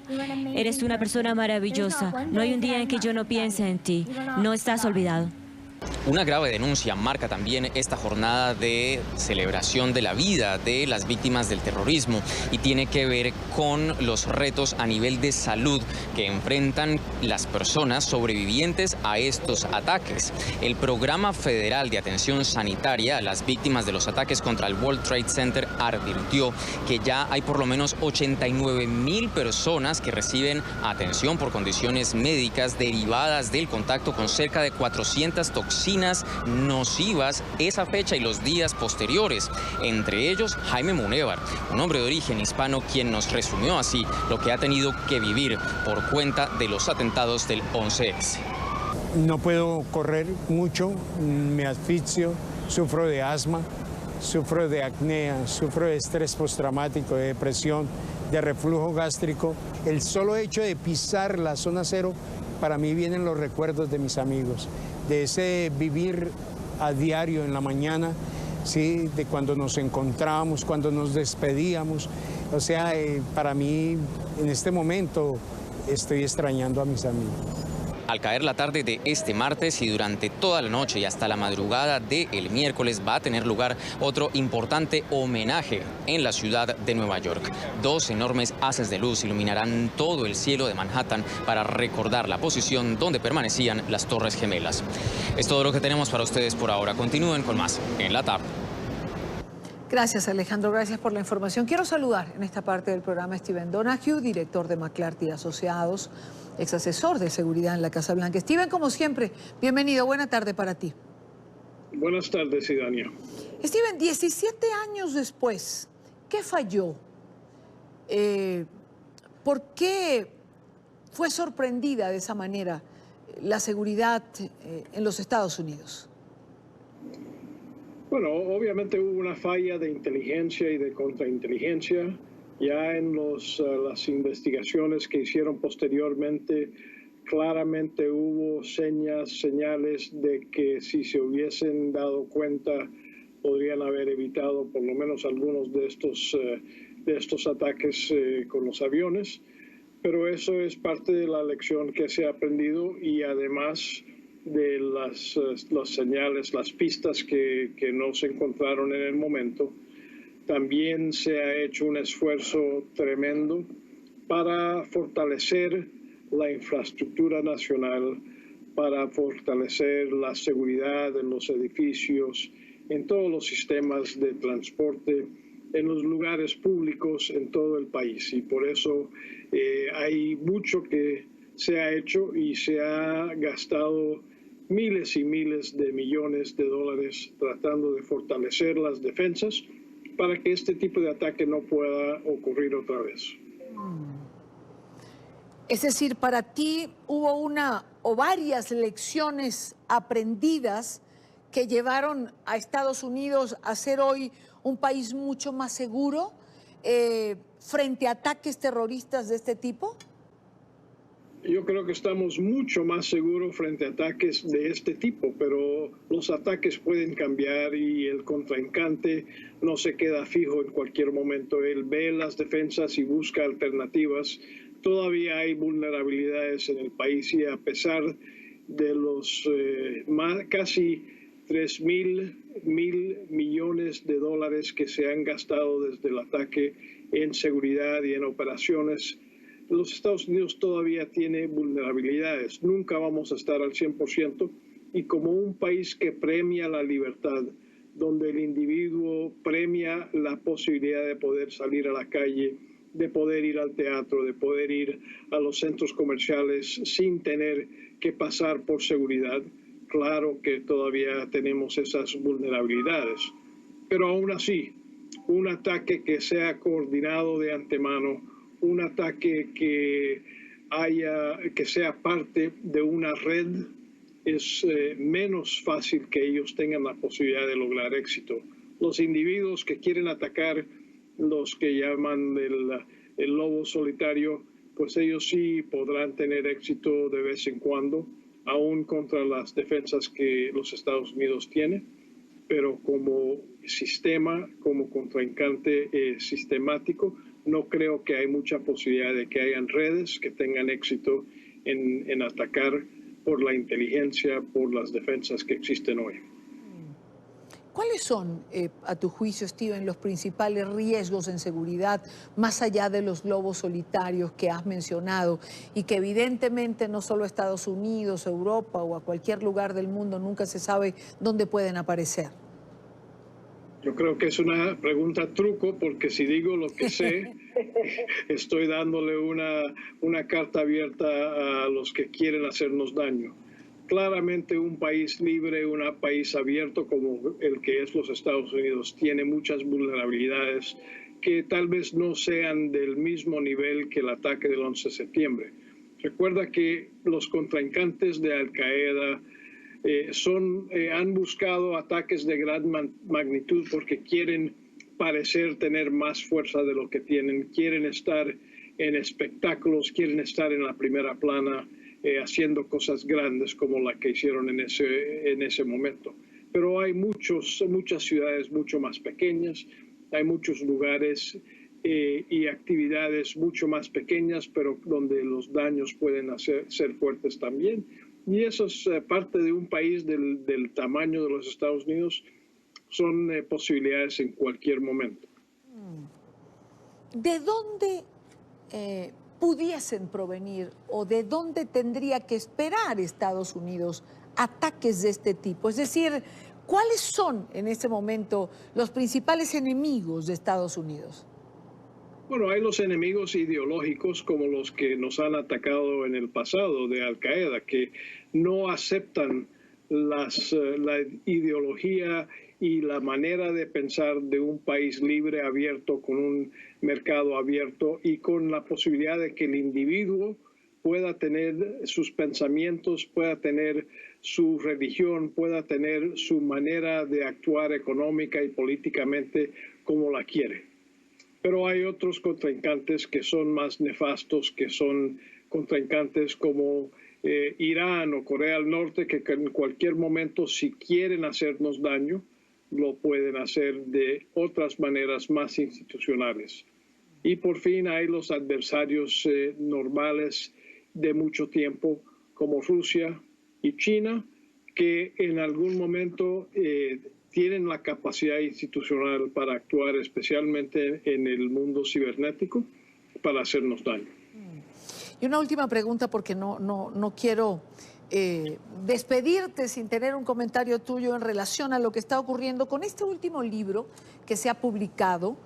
eres una persona maravillosa. No hay un día en que yo no piense en ti. No estás olvidado. Una grave denuncia marca también esta jornada de celebración de la vida de las víctimas del terrorismo y tiene que ver con los retos a nivel de salud que enfrentan las personas sobrevivientes a estos ataques. El Programa Federal de Atención Sanitaria a las víctimas de los ataques contra el World Trade Center advirtió que ya hay por lo menos 89.000 personas que reciben atención por condiciones médicas derivadas del contacto con cerca de 400 toxinas nocivas esa fecha y los días posteriores. Entre ellos, Jaime Munevar, un hombre de origen hispano, quien nos resumió así lo que ha tenido que vivir por cuenta de los atentados del 11S. No puedo correr mucho, me asfixio, sufro de asma, sufro de apnea, sufro de estrés postraumático, de depresión, de reflujo gástrico. El solo hecho de pisar la zona cero, para mí vienen los recuerdos de mis amigos, de ese vivir a diario en la mañana, ¿sí? De cuando nos encontrábamos, cuando nos despedíamos. O sea, para mí, en este momento, estoy extrañando a mis amigos. Al caer la tarde de este martes y durante toda la noche y hasta la madrugada del miércoles va a tener lugar otro importante homenaje en la ciudad de Nueva York. 2 enormes haces de luz iluminarán todo el cielo de Manhattan para recordar la posición donde permanecían las Torres Gemelas. Es todo lo que tenemos para ustedes por ahora. Continúen con más en la tarde. Gracias, Alejandro. Gracias por la información. Quiero saludar en esta parte del programa a Steven Donahue, director de McClarty Asociados, ex asesor de seguridad en la Casa Blanca. Steven, como siempre, bienvenido. Buena tarde para ti. Buenas tardes, Idania. Steven, 17 años después, ¿qué falló? ¿Por qué fue sorprendida de esa manera la seguridad en los Estados Unidos? Bueno, obviamente hubo una falla de inteligencia y de contrainteligencia. Ya en las investigaciones que hicieron posteriormente, claramente hubo señales de que si se hubiesen dado cuenta, podrían haber evitado por lo menos algunos de estos ataques con los aviones. Pero eso es parte de la lección que se ha aprendido y además de las señales, las pistas que no se encontraron en el momento. También se ha hecho un esfuerzo tremendo para fortalecer la infraestructura nacional, para fortalecer la seguridad en los edificios, en todos los sistemas de transporte en los lugares públicos en todo el país. Y por eso hay mucho que se ha hecho y se ha gastado miles y miles de millones de dólares tratando de fortalecer las defensas para que este tipo de ataque no pueda ocurrir otra vez. Es decir, para ti hubo una o varias lecciones aprendidas que llevaron a Estados Unidos a ser hoy un país mucho más seguro frente a ataques terroristas de este tipo. Yo creo que estamos mucho más seguros frente a ataques de este tipo, pero los ataques pueden cambiar y el contrincante no se queda fijo en cualquier momento. Él ve las defensas y busca alternativas. Todavía hay vulnerabilidades en el país y a pesar de los casi 3.000 millones de dólares que se han gastado desde el ataque en seguridad y en operaciones, los Estados Unidos todavía tiene vulnerabilidades. Nunca vamos a estar al 100%, y como un país que premia la libertad, donde el individuo premia la posibilidad de poder salir a la calle, de poder ir al teatro, de poder ir a los centros comerciales sin tener que pasar por seguridad, claro que todavía tenemos esas vulnerabilidades. Pero aún así, un ataque que sea coordinado de antemano, un ataque que sea parte de una red, es menos fácil que ellos tengan la posibilidad de lograr éxito. Los individuos que quieren atacar, los que llaman el lobo solitario, pues ellos sí podrán tener éxito de vez en cuando, aún contra las defensas que los Estados Unidos tiene, pero como sistema, como contrincante sistemático, no creo que hay mucha posibilidad de que hayan redes que tengan éxito en atacar por la inteligencia, por las defensas que existen hoy. ¿Cuáles son, a tu juicio, Steven, los principales riesgos en seguridad, más allá de los lobos solitarios que has mencionado y que evidentemente no solo a Estados Unidos, Europa o a cualquier lugar del mundo nunca se sabe dónde pueden aparecer? Yo creo que es una pregunta truco, porque si digo lo que sé, estoy dándole una carta abierta a los que quieren hacernos daño. Claramente un país libre, un país abierto como el que es los Estados Unidos, tiene muchas vulnerabilidades que tal vez no sean del mismo nivel que el ataque del 11 de septiembre. Recuerda que los contrincantes de Al-Qaeda han buscado ataques de gran magnitud porque quieren parecer tener más fuerza de lo que tienen, quieren estar en espectáculos, quieren estar en la primera plana, haciendo cosas grandes como la que hicieron en ese momento. Pero hay muchas ciudades mucho más pequeñas, hay muchos lugares y actividades mucho más pequeñas, pero donde los daños pueden ser fuertes también. Y eso es parte de un país del tamaño de los Estados Unidos, son posibilidades en cualquier momento. ¿De dónde pudiesen provenir o de dónde tendría que esperar Estados Unidos ataques de este tipo? Es decir, ¿cuáles son en este momento los principales enemigos de Estados Unidos? Bueno, hay los enemigos ideológicos como los que nos han atacado en el pasado de Al-Qaeda, que no aceptan la ideología y la manera de pensar de un país libre, abierto, con un mercado abierto y con la posibilidad de que el individuo pueda tener sus pensamientos, pueda tener su religión, pueda tener su manera de actuar económica y políticamente como la quiere. Pero hay otros contrincantes que son más nefastos, que son contrincantes como Irán o Corea del Norte, que en cualquier momento, si quieren hacernos daño, lo pueden hacer de otras maneras más institucionales. Y por fin hay los adversarios normales de mucho tiempo, como Rusia y China, que en algún momento tienen la capacidad institucional para actuar, especialmente en el mundo cibernético, para hacernos daño. Y una última pregunta, porque no quiero despedirte sin tener un comentario tuyo en relación a lo que está ocurriendo con este último libro que se ha publicado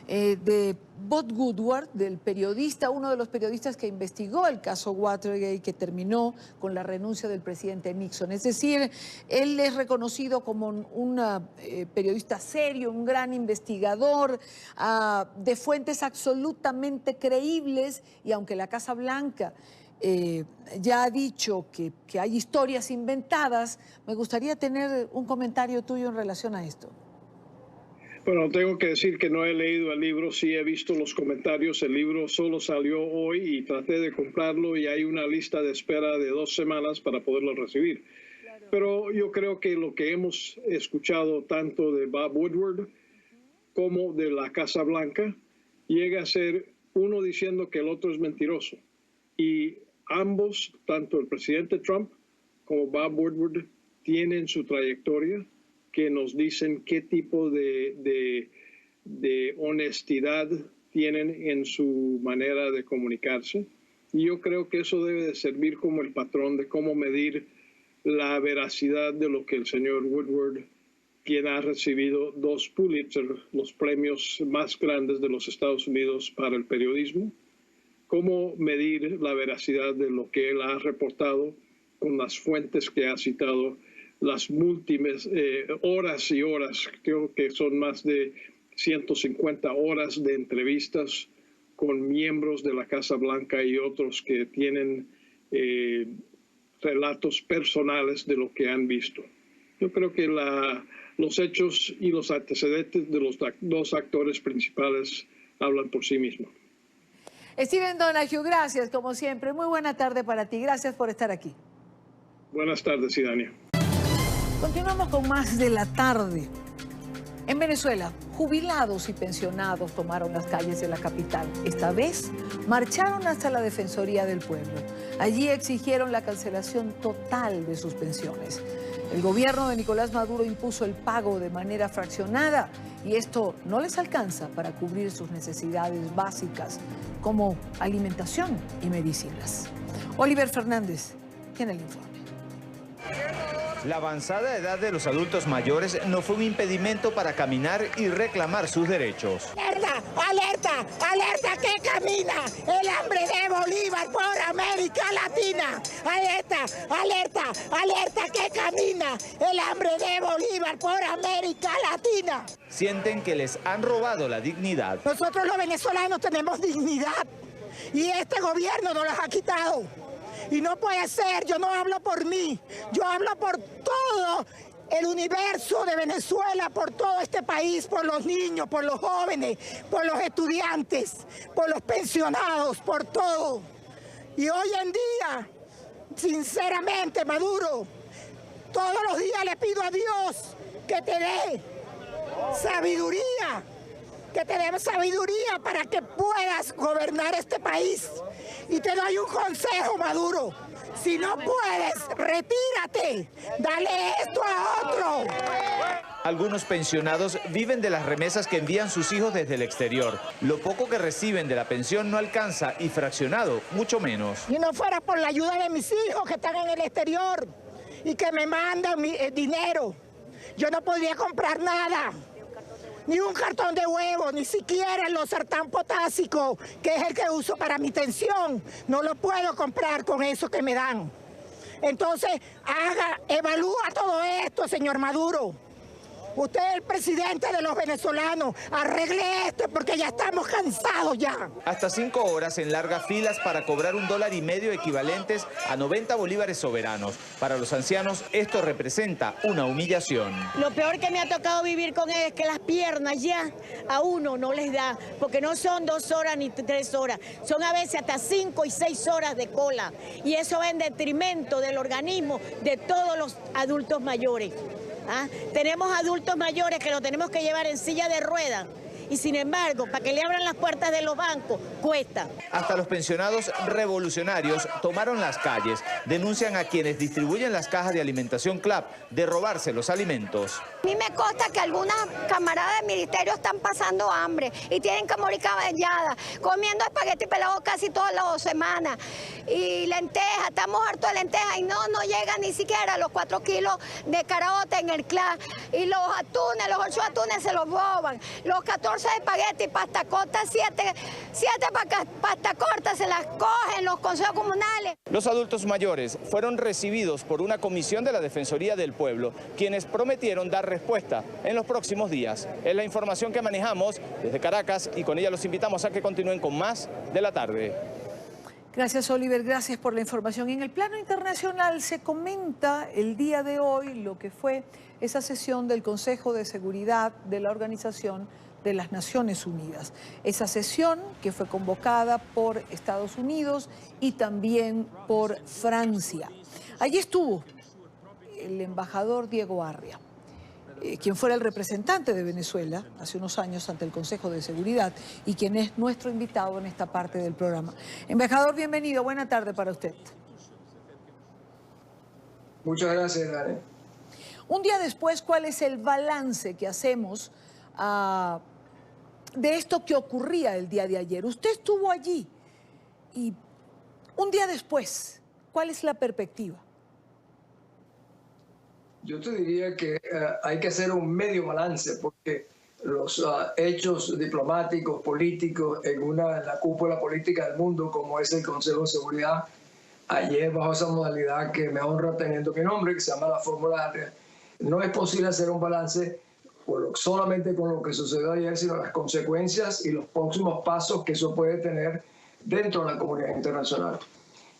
de Bob Woodward, del periodista, uno de los periodistas que investigó el caso Watergate, que terminó con la renuncia del presidente Nixon. Es decir, él es reconocido como un periodista serio, un gran investigador, de fuentes absolutamente creíbles, y aunque la Casa Blanca ya ha dicho que hay historias inventadas, me gustaría tener un comentario tuyo en relación a esto. Bueno, tengo que decir que no he leído el libro, sí he visto los comentarios. El libro solo salió hoy y traté de comprarlo y hay una lista de espera de 2 semanas para poderlo recibir. Claro. Pero yo creo que lo que hemos escuchado tanto de Bob Woodward como de la Casa Blanca llega a ser uno diciendo que el otro es mentiroso. Y ambos, tanto el presidente Trump como Bob Woodward, tienen su trayectoria que nos dicen qué tipo de honestidad tienen en su manera de comunicarse. Y yo creo que eso debe de servir como el patrón de cómo medir la veracidad de lo que el señor Woodward, quien ha recibido 2 Pulitzer, los premios más grandes de los Estados Unidos para el periodismo, cómo medir la veracidad de lo que él ha reportado con las fuentes que ha citado, las múltiples horas y horas, creo que son más de 150 horas de entrevistas con miembros de la Casa Blanca y otros que tienen relatos personales de lo que han visto. Yo creo que los hechos y los antecedentes de los 2 actores principales hablan por sí mismos. Stephen Donoghue, gracias como siempre. Muy buena tarde para ti. Gracias por estar aquí. Buenas tardes, Idania. Continuamos con más de la tarde. En Venezuela, jubilados y pensionados tomaron las calles de la capital. Esta vez marcharon hasta la Defensoría del Pueblo. Allí exigieron la cancelación total de sus pensiones. El gobierno de Nicolás Maduro impuso el pago de manera fraccionada y esto no les alcanza para cubrir sus necesidades básicas como alimentación y medicinas. Oliver Fernández tiene el informe. La avanzada edad de los adultos mayores no fue un impedimento para caminar y reclamar sus derechos. ¡Alerta! ¡Alerta! ¡Alerta que camina! ¡El hambre de Bolívar por América Latina! ¡Alerta! ¡Alerta! ¡Alerta que camina! ¡El hambre de Bolívar por América Latina! Sienten que les han robado la dignidad. Nosotros los venezolanos tenemos dignidad y este gobierno nos la ha quitado. Y no puede ser, yo no hablo por mí, yo hablo por todo el universo de Venezuela, por todo este país, por los niños, por los jóvenes, por los estudiantes, por los pensionados, por todo. Y hoy en día, sinceramente, Maduro, todos los días le pido a Dios que te dé sabiduría, que te dé sabiduría para que puedas gobernar este país. Y te doy un consejo, Maduro. Si no puedes, retírate. Dale esto a otro. Algunos pensionados viven de las remesas que envían sus hijos desde el exterior. Lo poco que reciben de la pensión no alcanza y fraccionado, mucho menos. Si no fuera por la ayuda de mis hijos que están en el exterior y que me mandan dinero, yo no podría comprar nada. Ni un cartón de huevo, ni siquiera el losartán potásico, que es el que uso para mi tensión. No lo puedo comprar con eso que me dan. Entonces, evalúa todo esto, señor Maduro. Usted es el presidente de los venezolanos. Arregle esto porque ya estamos cansados ya. Hasta 5 horas en largas filas para cobrar $1,50 equivalentes a 90 bolívares soberanos. Para los ancianos esto representa una humillación. Lo peor que me ha tocado vivir con él es que las piernas ya a uno no les da, porque no son 2 horas ni 3 horas, son a veces hasta 5 y 6 horas de cola. Y eso va en detrimento del organismo de todos los adultos mayores. Tenemos adultos mayores que lo tenemos que llevar en silla de ruedas y sin embargo, para que le abran las puertas de los bancos, cuesta. Hasta los pensionados revolucionarios tomaron las calles, denuncian a quienes distribuyen las cajas de alimentación CLAP de robarse los alimentos. A mí me consta que algunas camaradas del ministerio están pasando hambre y tienen que morir cabelladas, comiendo espagueti pelado casi todas las semanas. Y lentejas, estamos hartos de lentejas y no llega ni siquiera a los 4 kilos de caraota en el CLAP. Y los atunes, los 8 atunes se los roban. Los 14 espagueti, pasta corta, 7 pasta corta se las cogen los consejos comunales. Los adultos mayores fueron recibidos por una comisión de la Defensoría del Pueblo, quienes prometieron dar respuesta en los próximos días. Es la información que manejamos desde Caracas y con ella los invitamos a que continúen con más de la tarde. Gracias, Oliver, gracias por la información. En el plano internacional se comenta el día de hoy lo que fue esa sesión del Consejo de Seguridad de la Organización de las Naciones Unidas. Esa sesión que fue convocada por Estados Unidos y también por Francia. Allí estuvo el embajador Diego Arria, quien fuera el representante de Venezuela hace unos años ante el Consejo de Seguridad y quien es nuestro invitado en esta parte del programa. Embajador, bienvenido. Buena tarde para usted. Muchas gracias, Dani. Un día después, ¿cuál es el balance que hacemos de esto que ocurría el día de ayer? Usted estuvo allí y un día después, ¿cuál es la perspectiva? Yo te diría que hay que hacer un medio balance porque los hechos diplomáticos, políticos en la cúpula política del mundo como es el Consejo de Seguridad, ayer bajo esa modalidad que me honra teniendo mi nombre, que se llama la Fórmula Arria, no es posible hacer un balance solamente con lo que sucedió ayer, sino las consecuencias y los próximos pasos que eso puede tener dentro de la comunidad internacional.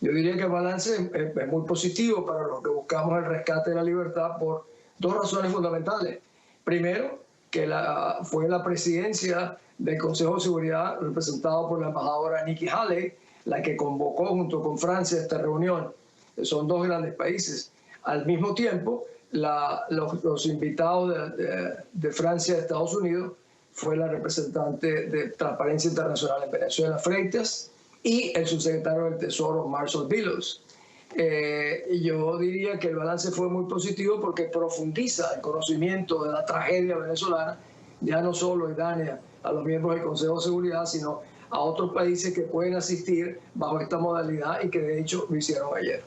Yo diría que el balance es muy positivo para los que buscamos el rescate de la libertad por dos razones fundamentales. Primero, que fue la presidencia del Consejo de Seguridad, representado por la embajadora Nikki Haley, la que convocó junto con Francia esta reunión. Son dos grandes países. Al mismo tiempo, los invitados de Francia y de Estados Unidos fue la representante de Transparencia Internacional en Venezuela, Freitas, y el subsecretario del Tesoro, Marshall Billows. Yo diría que el balance fue muy positivo porque profundiza el conocimiento de la tragedia venezolana, ya no solo Dania, a los miembros del Consejo de Seguridad, sino a otros países que pueden asistir bajo esta modalidad y que de hecho lo hicieron ayer.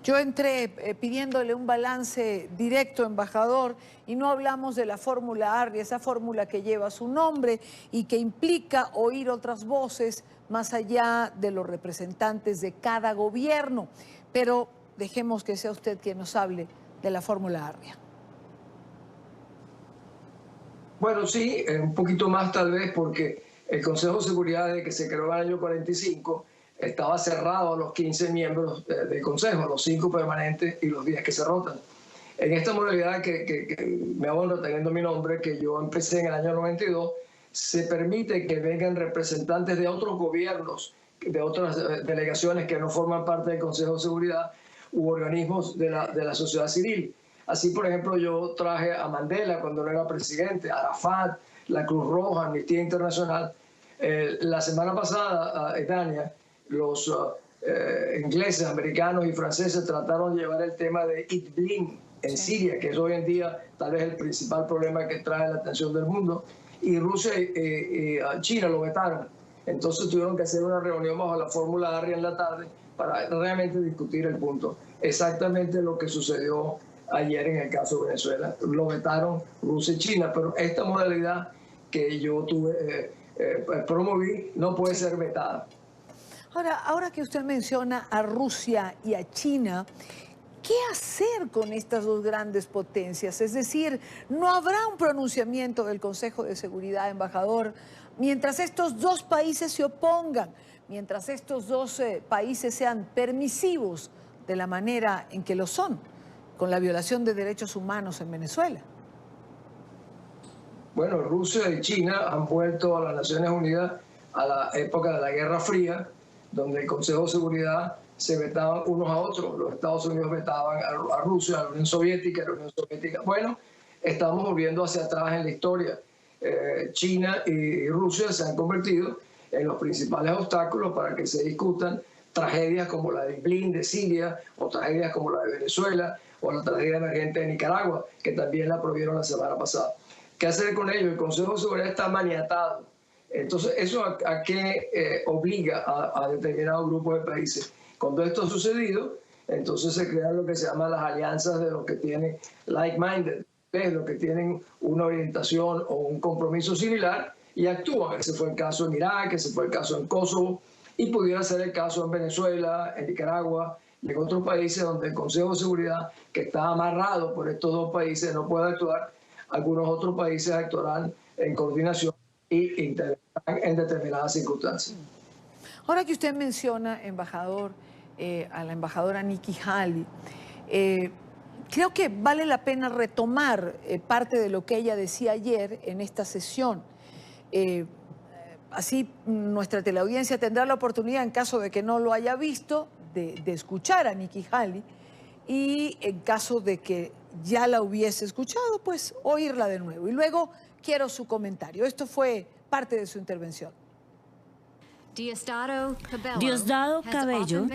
Yo entré pidiéndole un balance directo, embajador, y no hablamos de la fórmula Arria, esa fórmula que lleva su nombre y que implica oír otras voces más allá de los representantes de cada gobierno. Pero dejemos que sea usted quien nos hable de la fórmula Arria. Bueno, sí, un poquito más tal vez porque el Consejo de Seguridad, desde que se creó en el año 45, estaba cerrado a los 15 miembros del Consejo, los 5 permanentes y los 10 que se rotan. En esta modalidad que me honra teniendo mi nombre, que yo empecé en el año 92, se permite que vengan representantes de otros gobiernos, de otras delegaciones que no forman parte del Consejo de Seguridad u organismos de la sociedad civil. Así, por ejemplo, yo traje a Mandela cuando no era presidente, a Arafat, la Cruz Roja, Amnistía Internacional. La semana pasada, Dania, los ingleses, americanos y franceses trataron de llevar el tema de Idlib en Siria, que es hoy en día tal vez el principal problema que trae la atención del mundo, y Rusia y China lo vetaron. Entonces tuvieron que hacer una reunión bajo la fórmula Arria en la tarde para realmente discutir el punto. Exactamente lo que sucedió ayer en el caso de Venezuela. Lo vetaron Rusia y China, pero esta modalidad que yo promoví no puede ser vetada. Ahora que usted menciona a Rusia y a China, ¿qué hacer con estas dos grandes potencias? Es decir, ¿no habrá un pronunciamiento del Consejo de Seguridad, embajador, mientras estos dos países se opongan, mientras estos dos países sean permisivos de la manera en que lo son, con la violación de derechos humanos en Venezuela? Bueno, Rusia y China han vuelto a las Naciones Unidas a la época de la Guerra Fría, donde el Consejo de Seguridad se vetaban unos a otros. Los Estados Unidos vetaban a Rusia, a la Unión Soviética, Bueno, estamos volviendo hacia atrás en la historia. China y Rusia se han convertido en los principales obstáculos para que se discutan tragedias como la de Idlib de Siria, o tragedias como la de Venezuela, o la tragedia emergente de Nicaragua, que también la prohibieron la semana pasada. ¿Qué hacer con ello? El Consejo de Seguridad está maniatado. Entonces, ¿eso a qué obliga a determinados grupos de países? Cuando esto ha sucedido, entonces se crean lo que se llama las alianzas de los que tienen like-minded, los que tienen una orientación o un compromiso similar, y actúan. Ese fue el caso en Irak, ese fue el caso en Kosovo, y pudiera ser el caso en Venezuela, en Nicaragua y en otros países donde el Consejo de Seguridad, que está amarrado por estos dos países, no puede actuar. Algunos otros países actuarán en coordinación y intervendrán en determinadas circunstancias. Ahora que usted menciona, embajador, a la embajadora Nikki Haley, creo que vale la pena retomar parte de lo que ella decía ayer en esta sesión. Así nuestra teleaudiencia tendrá la oportunidad, en caso de que no lo haya visto, de escuchar a Nikki Haley, y en caso de que ya la hubiese escuchado, pues oírla de nuevo. Y luego quiero su comentario. Esto fue parte de su intervención. Diosdado Cabello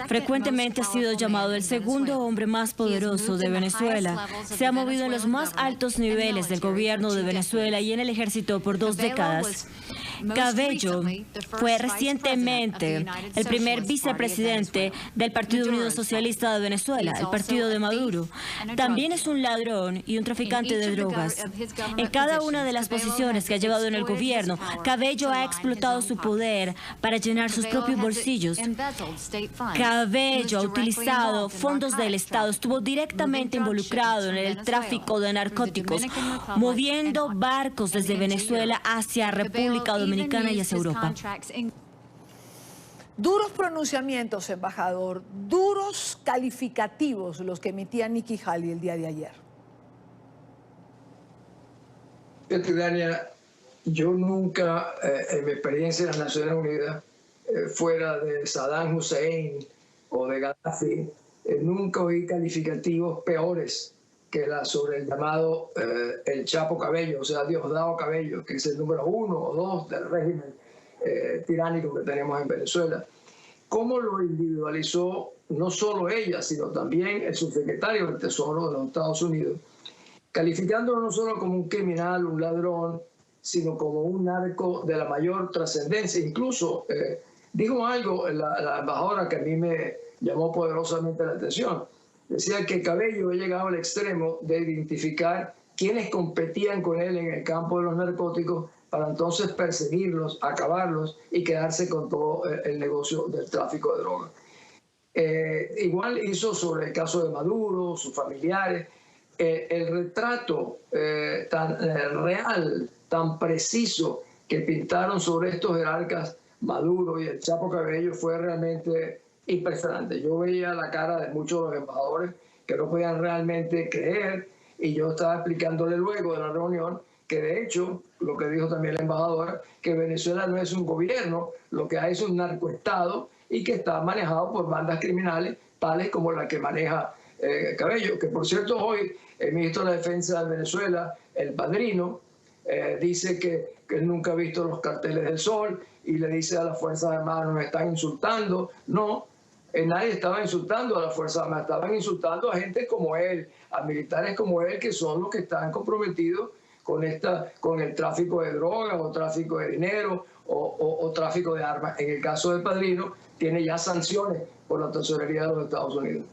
frecuentemente ha sido llamado el segundo hombre más poderoso de Venezuela. Se ha movido en los más altos niveles del gobierno de Venezuela y en el ejército por 2 décadas. Cabello fue recientemente el primer vicepresidente del Partido Unido Socialista de Venezuela, el partido de Maduro. También es un ladrón y un traficante de drogas. En cada una de las posiciones que ha llevado en el gobierno, Cabello ha explotado su poder para llenar sus propios bolsillos. Cabello ha utilizado fondos del Estado, estuvo directamente involucrado en el tráfico de narcóticos, moviendo barcos desde Venezuela hacia República Dominicana y hacia Europa. Duros pronunciamientos, embajador, duros calificativos los que emitía Nikki Haley el día de ayer. Dania, yo nunca, en mi experiencia en las Naciones Unidas, fuera de Saddam Hussein o de Gaddafi, nunca oí calificativos peores que sobre el llamado el Chapo Cabello, o sea, Diosdado Cabello, que es el número 1 o 2 del régimen tiránico que tenemos en Venezuela. ¿Cómo lo individualizó no solo ella, sino también el subsecretario del Tesoro de los Estados Unidos, calificándolo no solo como un criminal, un ladrón, sino como un narco de la mayor trascendencia? Incluso dijo algo la embajadora que a mí me llamó poderosamente la atención. Decía que Cabello ha llegado al extremo de identificar quiénes competían con él en el campo de los narcóticos para entonces perseguirlos, acabarlos y quedarse con todo el negocio del tráfico de drogas. Igual hizo sobre el caso de Maduro, sus familiares. El retrato tan real, tan preciso que pintaron sobre estos jerarcas, Maduro y el Chapo Cabello, fue realmente impresionante. Yo veía la cara de muchos de los embajadores que no podían realmente creer, y yo estaba explicándole luego de la reunión que de hecho, lo que dijo también la embajadora, que Venezuela no es un gobierno, lo que hay es un narcoestado y que está manejado por bandas criminales tales como la que maneja Cabello, que por cierto hoy el ministro de la Defensa de Venezuela, el Padrino, dice que él nunca ha visto los carteles del Sol y le dice a las Fuerzas Armadas: nos están insultando. No, nadie estaba insultando a las Fuerzas Armadas, estaban insultando a gente como él, a militares como él, que son los que están comprometidos con el tráfico de drogas o tráfico de dinero o tráfico de armas. En el caso del Padrino, tiene ya sanciones por la tesorería de los Estados Unidos.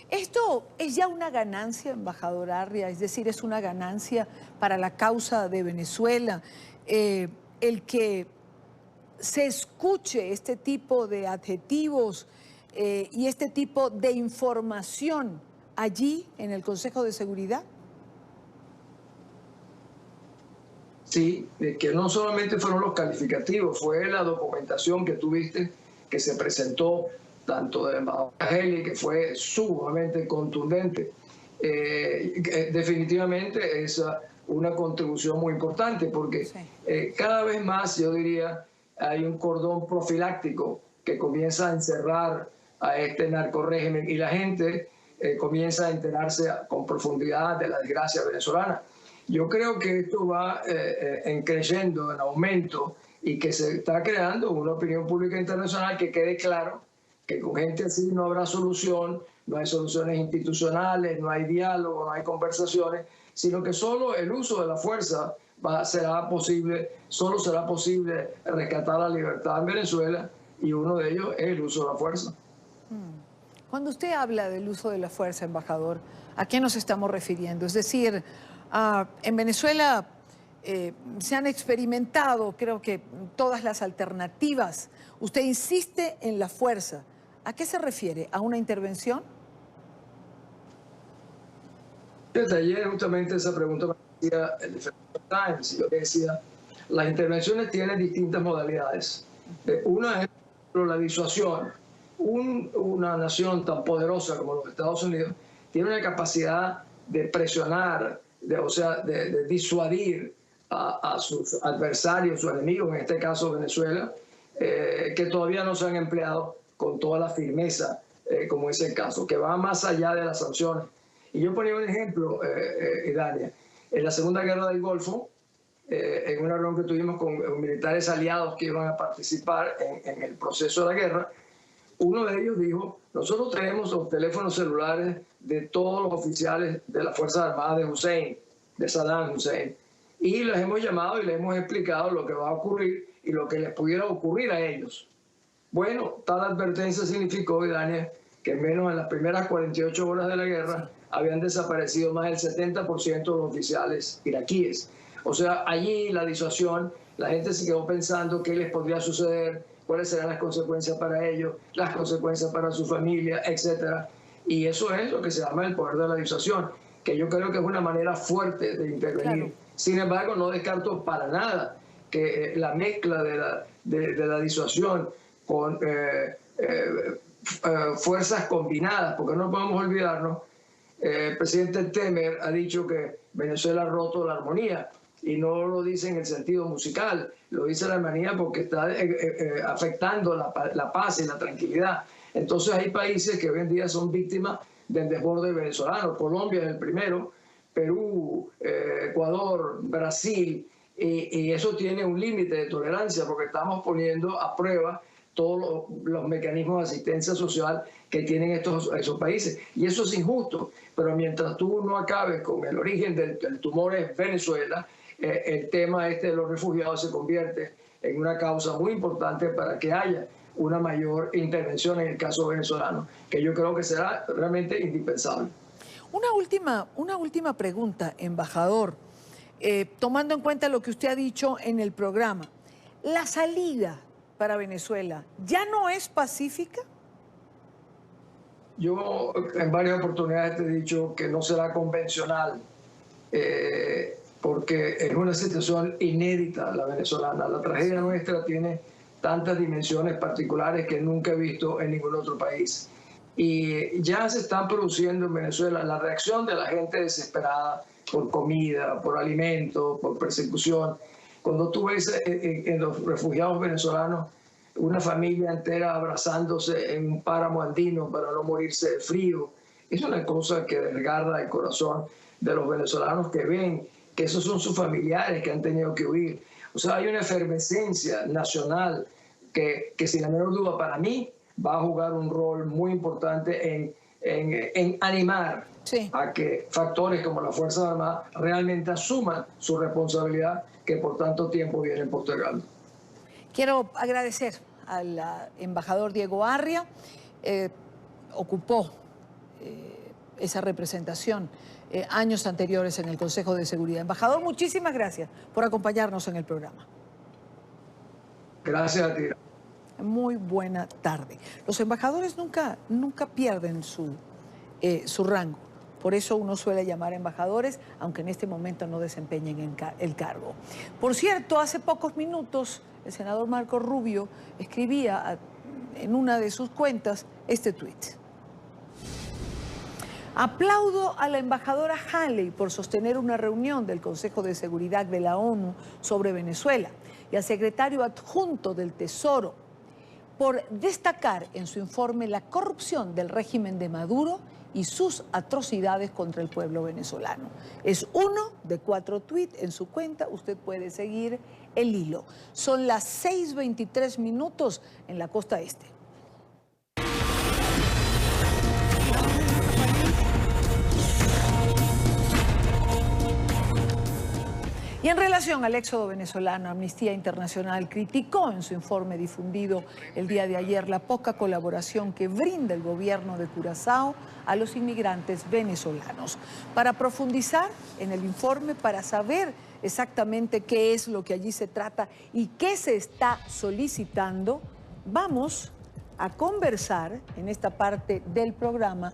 ¿Esto es ya una ganancia, embajador Arria? Es decir, ¿es una ganancia para la causa de Venezuela el que se escuche este tipo de adjetivos y este tipo de información allí en el Consejo de Seguridad? Sí, que no solamente fueron los calificativos, fue la documentación que tuviste, que se presentó tanto de la embajadora Haley, que fue sumamente contundente. Definitivamente es una contribución muy importante, porque cada vez más, yo diría, hay un cordón profiláctico que comienza a encerrar a este narcorrégimen, y la gente comienza a enterarse con profundidad de la desgracia venezolana. Yo creo que esto va creciendo, en aumento, y que se está creando una opinión pública internacional que quede claro que con gente así no habrá solución, no hay soluciones institucionales, no hay diálogo, no hay conversaciones, sino que solo el uso de la fuerza solo será posible rescatar la libertad en Venezuela, y uno de ellos es el uso de la fuerza. Cuando usted habla del uso de la fuerza, embajador, ¿a qué nos estamos refiriendo? Es decir, en Venezuela se han experimentado, creo que todas las alternativas. Usted insiste en la fuerza. ¿A qué se refiere? ¿A una intervención? Desde ayer justamente esa pregunta me hacía el Financial Times, y yo decía, las intervenciones tienen distintas modalidades. Una es la disuasión. Una nación tan poderosa como los Estados Unidos tiene una capacidad de presionar, de disuadir a sus adversarios, sus enemigos, en este caso Venezuela, que todavía no se han empleado con toda la firmeza, como es el caso, que va más allá de las sanciones. Y yo ponía un ejemplo, Idania, en la Segunda Guerra del Golfo, en una reunión que tuvimos con militares aliados que iban a participar en el proceso de la guerra, uno de ellos dijo, nosotros tenemos los teléfonos celulares de todos los oficiales de las Fuerzas Armadas de Hussein, de Saddam Hussein, y les hemos llamado y les hemos explicado lo que va a ocurrir y lo que les pudiera ocurrir a ellos. Bueno, tal advertencia significó, Daniel, que menos en las primeras 48 horas de la guerra habían desaparecido más del 70% de los oficiales iraquíes. O sea, allí la disuasión, la gente se quedó pensando qué les podría suceder, cuáles serán las consecuencias para ellos, las consecuencias para su familia, etc. Y eso es lo que se llama el poder de la disuasión, que yo creo que es una manera fuerte de intervenir. Claro. Sin embargo, no descarto para nada que la mezcla de la disuasión con fuerzas combinadas, porque no podemos olvidarnos, el presidente Temer ha dicho que Venezuela ha roto la armonía, y no lo dice en el sentido musical, lo dice la armonía porque está afectando la paz y la tranquilidad. Entonces hay países que hoy en día son víctimas del desborde venezolano. Colombia es el primero, Perú, Ecuador, Brasil, y eso tiene un límite de tolerancia porque estamos poniendo a prueba todos los mecanismos de asistencia social que tienen esos países. Y eso es injusto, pero mientras tú no acabes con el origen del tumor es Venezuela, el tema de los refugiados se convierte en una causa muy importante para que haya una mayor intervención en el caso venezolano, que yo creo que será realmente indispensable. Una última pregunta, embajador, tomando en cuenta lo que usted ha dicho en el programa. ¿La salida para Venezuela ya no es pacífica? Yo en varias oportunidades te he dicho que no será convencional, porque es una situación inédita la venezolana. La tragedia nuestra tiene tantas dimensiones particulares que nunca he visto en ningún otro país. Y ya se están produciendo en Venezuela la reacción de la gente desesperada por comida, por alimento, por persecución. Cuando tú ves en los refugiados venezolanos una familia entera abrazándose en un páramo andino para no morirse de frío, es una cosa que desgarra el corazón de los venezolanos que ven que esos son sus familiares que han tenido que huir. O sea, hay una efervescencia nacional que sin la menor duda para mí va a jugar un rol muy importante en animar a que factores como las Fuerzas Armadas realmente asuman su responsabilidad que por tanto tiempo vienen postergando. Quiero agradecer al embajador Diego Arria, ocupó esa representación años anteriores en el Consejo de Seguridad. Embajador, muchísimas gracias por acompañarnos en el programa. Gracias a ti. Muy buena tarde. Los embajadores nunca pierden su rango. Por eso uno suele llamar embajadores, aunque en este momento no desempeñen el cargo. Por cierto, hace pocos minutos el senador Marco Rubio escribía en una de sus cuentas este tuit. Aplaudo a la embajadora Haley por sostener una reunión del Consejo de Seguridad de la ONU sobre Venezuela y al secretario adjunto del Tesoro por destacar en su informe la corrupción del régimen de Maduro y sus atrocidades contra el pueblo venezolano. Es uno de 4 tweets en su cuenta, usted puede seguir el hilo. Son las 6:23 minutos en la costa este. Y en relación al éxodo venezolano, Amnistía Internacional criticó en su informe difundido el día de ayer la poca colaboración que brinda el gobierno de Curazao a los inmigrantes venezolanos. Para profundizar en el informe, para saber exactamente qué es lo que allí se trata y qué se está solicitando, vamos a conversar en esta parte del programa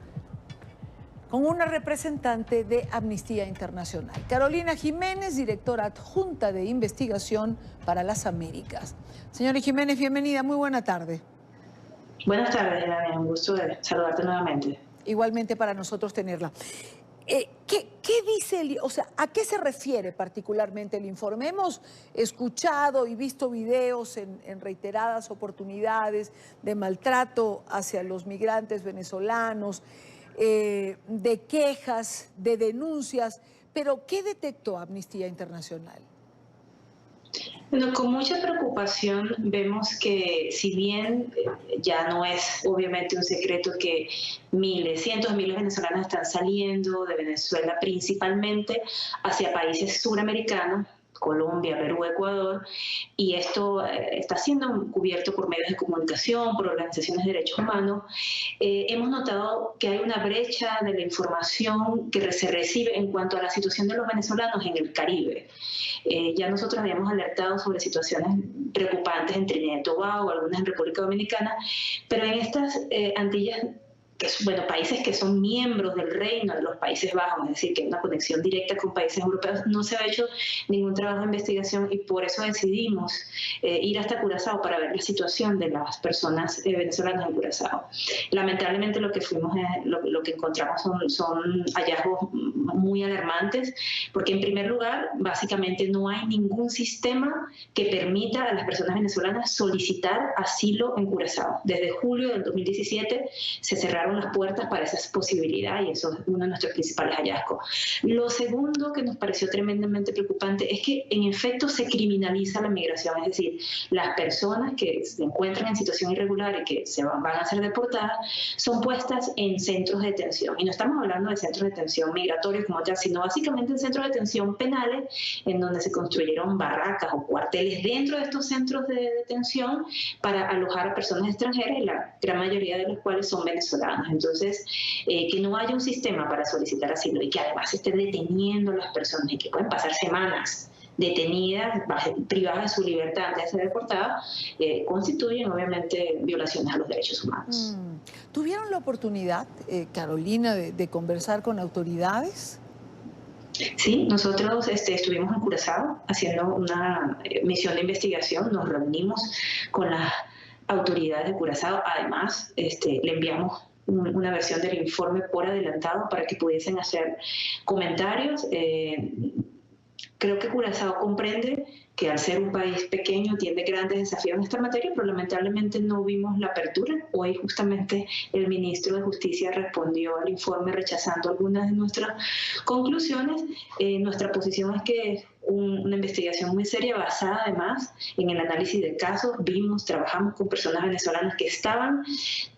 con una representante de Amnistía Internacional, Carolina Jiménez, directora adjunta de investigación para las Américas. Señora Jiménez, bienvenida, muy buena tarde. Buenas tardes, Daniela, un gusto de saludarte nuevamente. Igualmente para nosotros tenerla. ¿Qué dice, a qué se refiere particularmente el informe? Hemos escuchado y visto videos en reiteradas oportunidades de maltrato hacia los migrantes venezolanos, de quejas, de denuncias, pero ¿qué detectó Amnistía Internacional? Bueno, con mucha preocupación vemos que si bien ya no es obviamente un secreto que cientos de miles de venezolanos están saliendo de Venezuela principalmente hacia países suramericanos, Colombia, Perú, Ecuador, y esto está siendo cubierto por medios de comunicación, por organizaciones de derechos humanos. Hemos notado que hay una brecha de la información que se recibe en cuanto a la situación de los venezolanos en el Caribe. Ya nosotros habíamos alertado sobre situaciones preocupantes en Trinidad y Tobago, algunas en República Dominicana, pero en estas Antillas, países que son miembros del Reino de los Países Bajos, es decir, que hay una conexión directa con países europeos, no se ha hecho ningún trabajo de investigación y por eso decidimos ir hasta Curazao para ver la situación de las personas venezolanas en Curazao. Lamentablemente lo que encontramos son hallazgos muy alarmantes, porque en primer lugar, básicamente no hay ningún sistema que permita a las personas venezolanas solicitar asilo en Curazao. Desde julio del 2017 se cerraron las puertas para esa posibilidad y eso es uno de nuestros principales hallazgos. Lo segundo que nos pareció tremendamente preocupante es que en efecto se criminaliza la migración, es decir, las personas que se encuentran en situación irregular y que van a ser deportadas son puestas en centros de detención, y no estamos hablando de centros de detención migratorios como tal, sino básicamente en centros de detención penales en donde se construyeron barracas o cuarteles dentro de estos centros de detención para alojar a personas extranjeras, y la gran mayoría de las cuales son venezolanas. Entonces, que no haya un sistema para solicitar asilo y que además se estén deteniendo a las personas y que pueden pasar semanas detenidas, privadas de su libertad antes de ser deportadas, constituyen obviamente violaciones a los derechos humanos. ¿Tuvieron la oportunidad, Carolina, de conversar con autoridades? Sí, nosotros estuvimos en Curazao haciendo una misión de investigación, nos reunimos con las autoridades de Curazao, además le enviamos una versión del informe por adelantado para que pudiesen hacer comentarios. Creo que Curazao comprende que al ser un país pequeño tiene grandes desafíos en esta materia, pero lamentablemente no vimos la apertura. Hoy justamente el ministro de Justicia respondió al informe rechazando algunas de nuestras conclusiones. Nuestra posición es que una investigación muy seria basada además en el análisis de casos. Trabajamos con personas venezolanas que estaban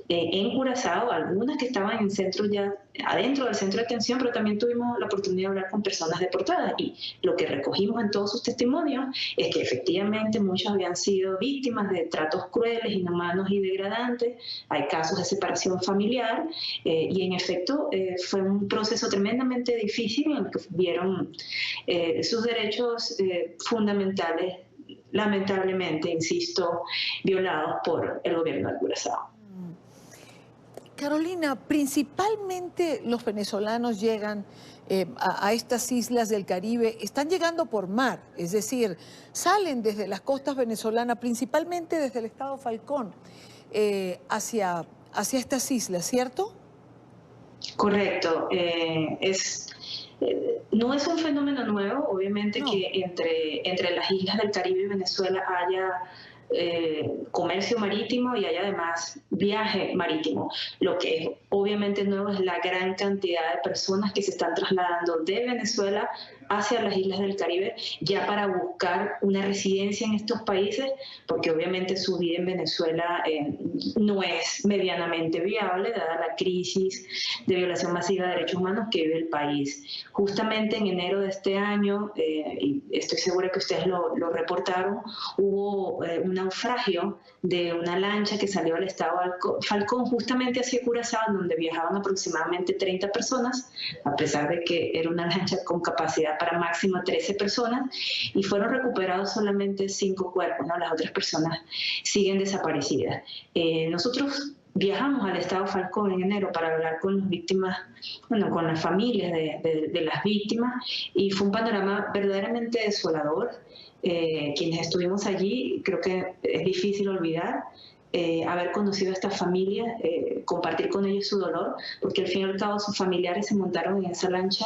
en Curazao, algunas que estaban en centros ya adentro del centro de detención, pero también tuvimos la oportunidad de hablar con personas deportadas, y lo que recogimos en todos sus testimonios es que efectivamente muchos habían sido víctimas de tratos crueles, inhumanos y degradantes. Hay casos de separación familiar y en efecto fue un proceso tremendamente difícil en el que vieron sus derechos fundamentales, lamentablemente, insisto, violados por el gobierno de Curazao. Carolina, principalmente los venezolanos llegan a estas islas del Caribe, están llegando por mar, es decir, salen desde las costas venezolanas, principalmente desde el estado Falcón, hacia estas islas, ¿cierto? Correcto. No es un fenómeno nuevo, obviamente, no. Que entre las islas del Caribe y Venezuela haya comercio marítimo y hay además viaje marítimo. Lo que es obviamente nuevo es la gran cantidad de personas que se están trasladando de Venezuela hacia las islas del Caribe ya para buscar una residencia en estos países, porque obviamente su vida en Venezuela no es medianamente viable dada la crisis de violación masiva de derechos humanos que vive el país. Justamente en enero de este año, y estoy segura que ustedes lo reportaron, hubo un naufragio de una lancha que salió al estado Falcón justamente hacia Curazao, donde viajaban aproximadamente 30 personas, a pesar de que era una lancha con capacidad para máximo 13 personas, y fueron recuperados solamente 5 cuerpos, ¿no? Las otras personas siguen desaparecidas. Nosotros viajamos al estado Falcón en enero para hablar con las víctimas, bueno, con las familias de las víctimas, y fue un panorama verdaderamente desolador. Quienes estuvimos allí, creo que es difícil olvidar haber conocido a estas familias, compartir con ellos su dolor, porque al fin y al cabo sus familiares se montaron en esa lancha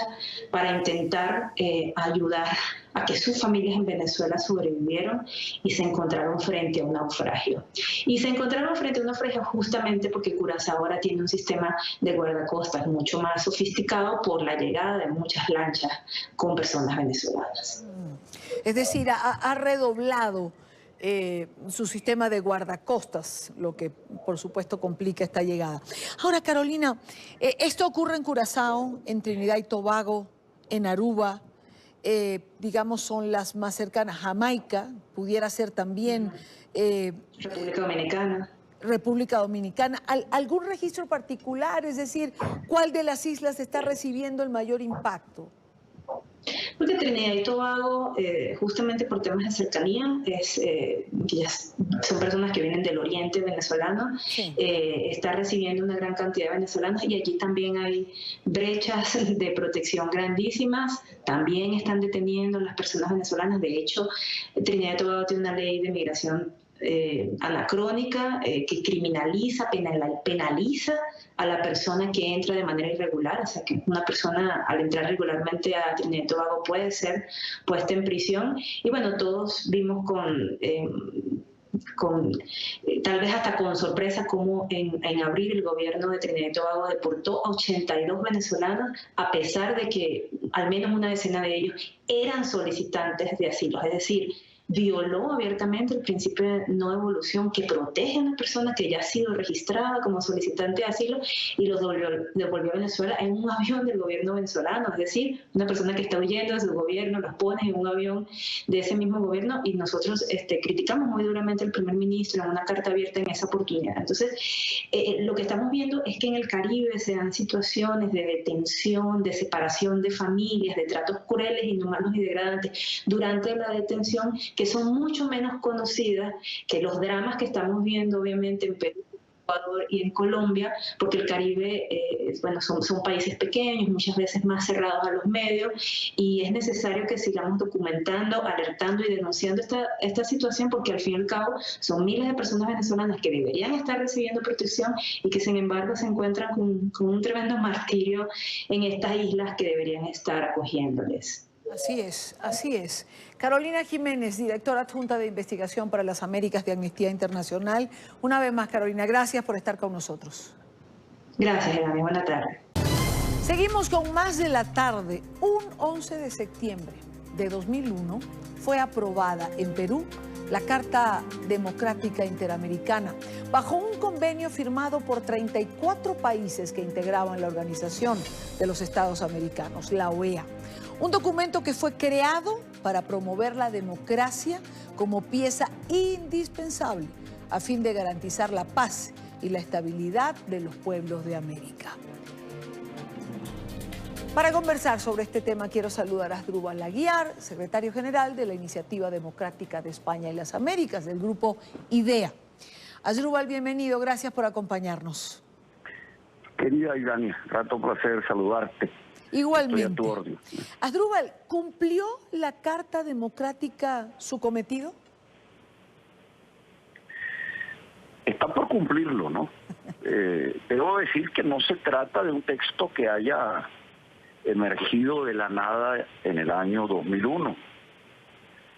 para intentar ayudar a que sus familias en Venezuela sobrevivieron y se encontraron frente a un naufragio. Y se encontraron frente a un naufragio justamente porque Curazao ahora tiene un sistema de guardacostas mucho más sofisticado por la llegada de muchas lanchas con personas venezolanas. Es decir, ha redoblado su sistema de guardacostas, lo que por supuesto complica esta llegada. Ahora, Carolina, esto ocurre en Curazao, en Trinidad y Tobago, en Aruba, digamos son las más cercanas. Jamaica, pudiera ser también República Dominicana. República Dominicana. ¿Algún registro particular? Es decir, ¿cuál de las islas está recibiendo el mayor impacto? Porque Trinidad y Tobago, justamente por temas de cercanía, son personas que vienen del oriente venezolano, sí. Está recibiendo una gran cantidad de venezolanos y allí también hay brechas de protección grandísimas, también están deteniendo a las personas venezolanas. De hecho, Trinidad y Tobago tiene una ley de migración anacrónica que criminaliza, penaliza a la persona que entra de manera irregular, o sea que una persona al entrar regularmente a Trinidad y Tobago puede ser puesta en prisión. Y bueno, todos vimos tal vez hasta con sorpresa cómo en abril el gobierno de Trinidad y Tobago deportó a 82 venezolanos, a pesar de que al menos una decena de ellos eran solicitantes de asilo, es decir, violó abiertamente el principio de no devolución que protege a una persona que ya ha sido registrada como solicitante de asilo y los devolvió a Venezuela en un avión del gobierno venezolano. Es decir, una persona que está huyendo de su gobierno, los pone en un avión de ese mismo gobierno y nosotros criticamos muy duramente al primer ministro en una carta abierta en esa oportunidad. Entonces, lo que estamos viendo es que en el Caribe se dan situaciones de detención, de separación de familias, de tratos crueles, inhumanos y degradantes durante la detención, que son mucho menos conocidas que los dramas que estamos viendo obviamente en Perú, Ecuador y en Colombia, porque el Caribe son países pequeños, muchas veces más cerrados a los medios, y es necesario que sigamos documentando, alertando y denunciando esta situación, porque al fin y al cabo son miles de personas venezolanas que deberían estar recibiendo protección y que sin embargo se encuentran con un tremendo martirio en estas islas que deberían estar acogiéndoles. Así es, así es. Carolina Jiménez, directora adjunta de Investigación para las Américas de Amnistía Internacional. Una vez más, Carolina, gracias por estar con nosotros. Gracias, Elani. Buena tarde. Seguimos con más de la tarde. Un 11 de septiembre de 2001 fue aprobada en Perú la Carta Democrática Interamericana, bajo un convenio firmado por 34 países que integraban la Organización de los Estados Americanos, la OEA. Un documento que fue creado para promover la democracia como pieza indispensable a fin de garantizar la paz y la estabilidad de los pueblos de América. Para conversar sobre este tema quiero saludar a Asdrúbal Aguiar, secretario general de la Iniciativa Democrática de España y las Américas, del grupo IDEA. Asdrúbal, bienvenido, gracias por acompañarnos. Querida Irania, rato placer saludarte. Igualmente. Asdrúbal, ¿cumplió la Carta Democrática su cometido? Está por cumplirlo, ¿no? Debo decir que no se trata de un texto que haya emergido de la nada en el año 2001.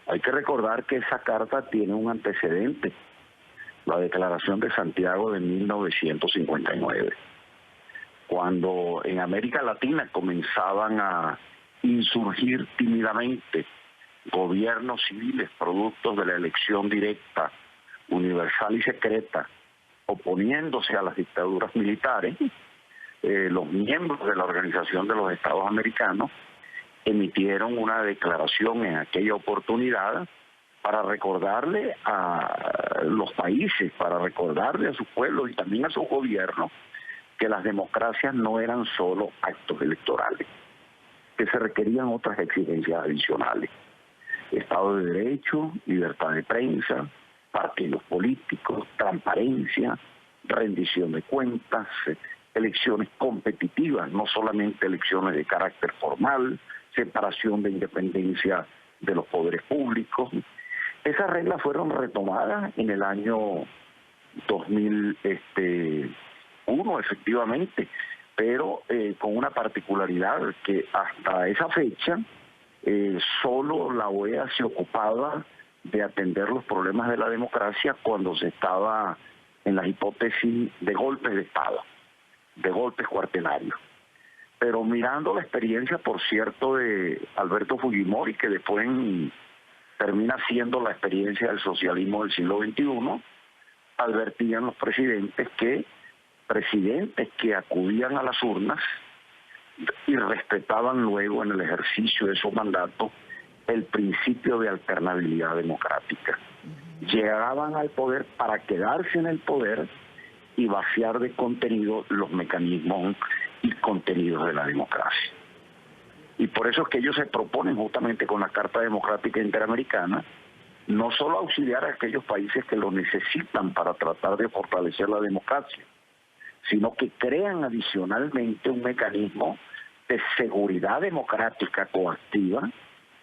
Hay que recordar que esa carta tiene un antecedente, la Declaración de Santiago de 1959, cuando en América Latina comenzaban a insurgir tímidamente gobiernos civiles productos de la elección directa, universal y secreta, oponiéndose a las dictaduras militares. Los miembros de la Organización de los Estados Americanos emitieron una declaración en aquella oportunidad para recordarle a los países, para recordarle a sus pueblos y también a sus gobiernos que las democracias no eran solo actos electorales, que se requerían otras exigencias adicionales: Estado de Derecho, libertad de prensa, partidos políticos, transparencia, rendición de cuentas, elecciones competitivas, no solamente elecciones de carácter formal, separación de independencia de los poderes públicos. Esas reglas fueron retomadas en el año 2001, efectivamente, pero con una particularidad, que hasta esa fecha solo la OEA se ocupaba de atender los problemas de la democracia cuando se estaba en las hipótesis de golpes de Estado, de golpes cuartelarios. Pero mirando la experiencia, por cierto, de Alberto Fujimori, que después termina siendo la experiencia del socialismo del siglo XXI, advertían los presidentes que acudían a las urnas y respetaban luego en el ejercicio de su mandato el principio de alternabilidad democrática. Llegaban al poder para quedarse en el poder y vaciar de contenido los mecanismos y contenidos de la democracia. Y por eso es que ellos se proponen, justamente con la Carta Democrática Interamericana, no solo auxiliar a aquellos países que lo necesitan para tratar de fortalecer la democracia, sino que crean adicionalmente un mecanismo de seguridad democrática coactiva,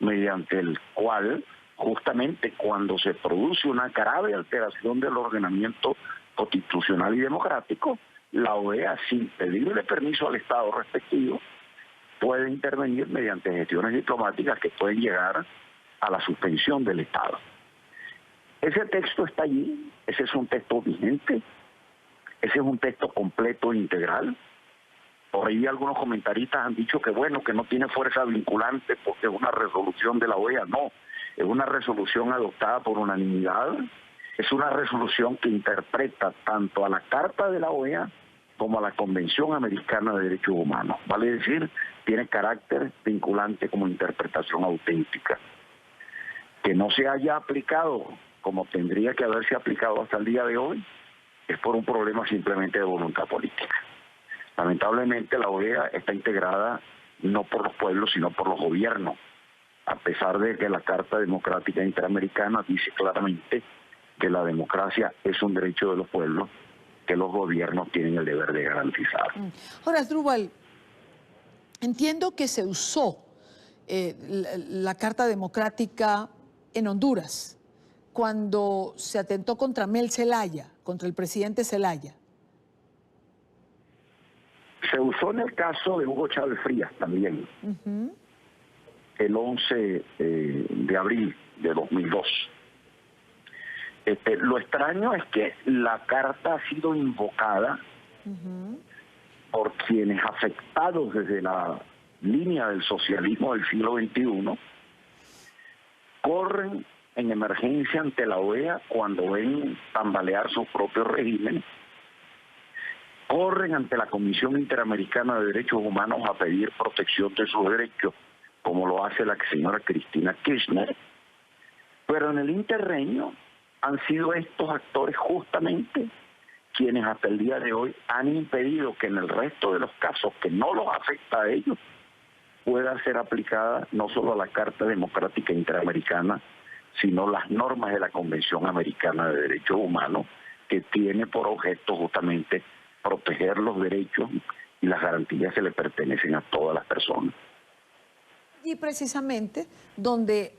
mediante el cual, justamente cuando se produce una grave alteración del ordenamiento constitucional y democrático, la OEA, sin pedirle permiso al Estado respectivo, puede intervenir mediante gestiones diplomáticas que pueden llegar a la suspensión del Estado. Ese texto está allí, ese es un texto vigente, ese es un texto completo e integral. Por ahí algunos comentaristas han dicho que bueno, que no tiene fuerza vinculante porque es una resolución de la OEA. No, es una resolución adoptada por unanimidad, es una resolución que interpreta tanto a la Carta de la OEA como a la Convención Americana de Derechos Humanos. Vale decir, tiene carácter vinculante como interpretación auténtica. Que no se haya aplicado como tendría que haberse aplicado hasta el día de hoy es por un problema simplemente de voluntad política. Lamentablemente la OEA está integrada no por los pueblos, sino por los gobiernos, a pesar de que la Carta Democrática Interamericana dice claramente que la democracia es un derecho de los pueblos que los gobiernos tienen el deber de garantizar. Ahora, Asdrúbal, entiendo que se usó la Carta Democrática en Honduras cuando se atentó contra Mel Zelaya, contra el presidente Zelaya. Se usó en el caso de Hugo Chávez Frías también, el 11 de abril de 2002. Lo extraño es que la carta ha sido invocada por quienes, afectados desde la línea del socialismo del siglo XXI, corren en emergencia ante la OEA cuando ven tambalear sus propios regímenes, corren ante la Comisión Interamericana de Derechos Humanos a pedir protección de sus derechos, como lo hace la señora Cristina Kirchner, pero en el interreño han sido estos actores justamente quienes hasta el día de hoy han impedido que en el resto de los casos que no los afecta a ellos pueda ser aplicada no solo la Carta Democrática Interamericana, sino las normas de la Convención Americana de Derechos Humanos, que tiene por objeto justamente proteger los derechos y las garantías que le pertenecen a todas las personas. Y precisamente donde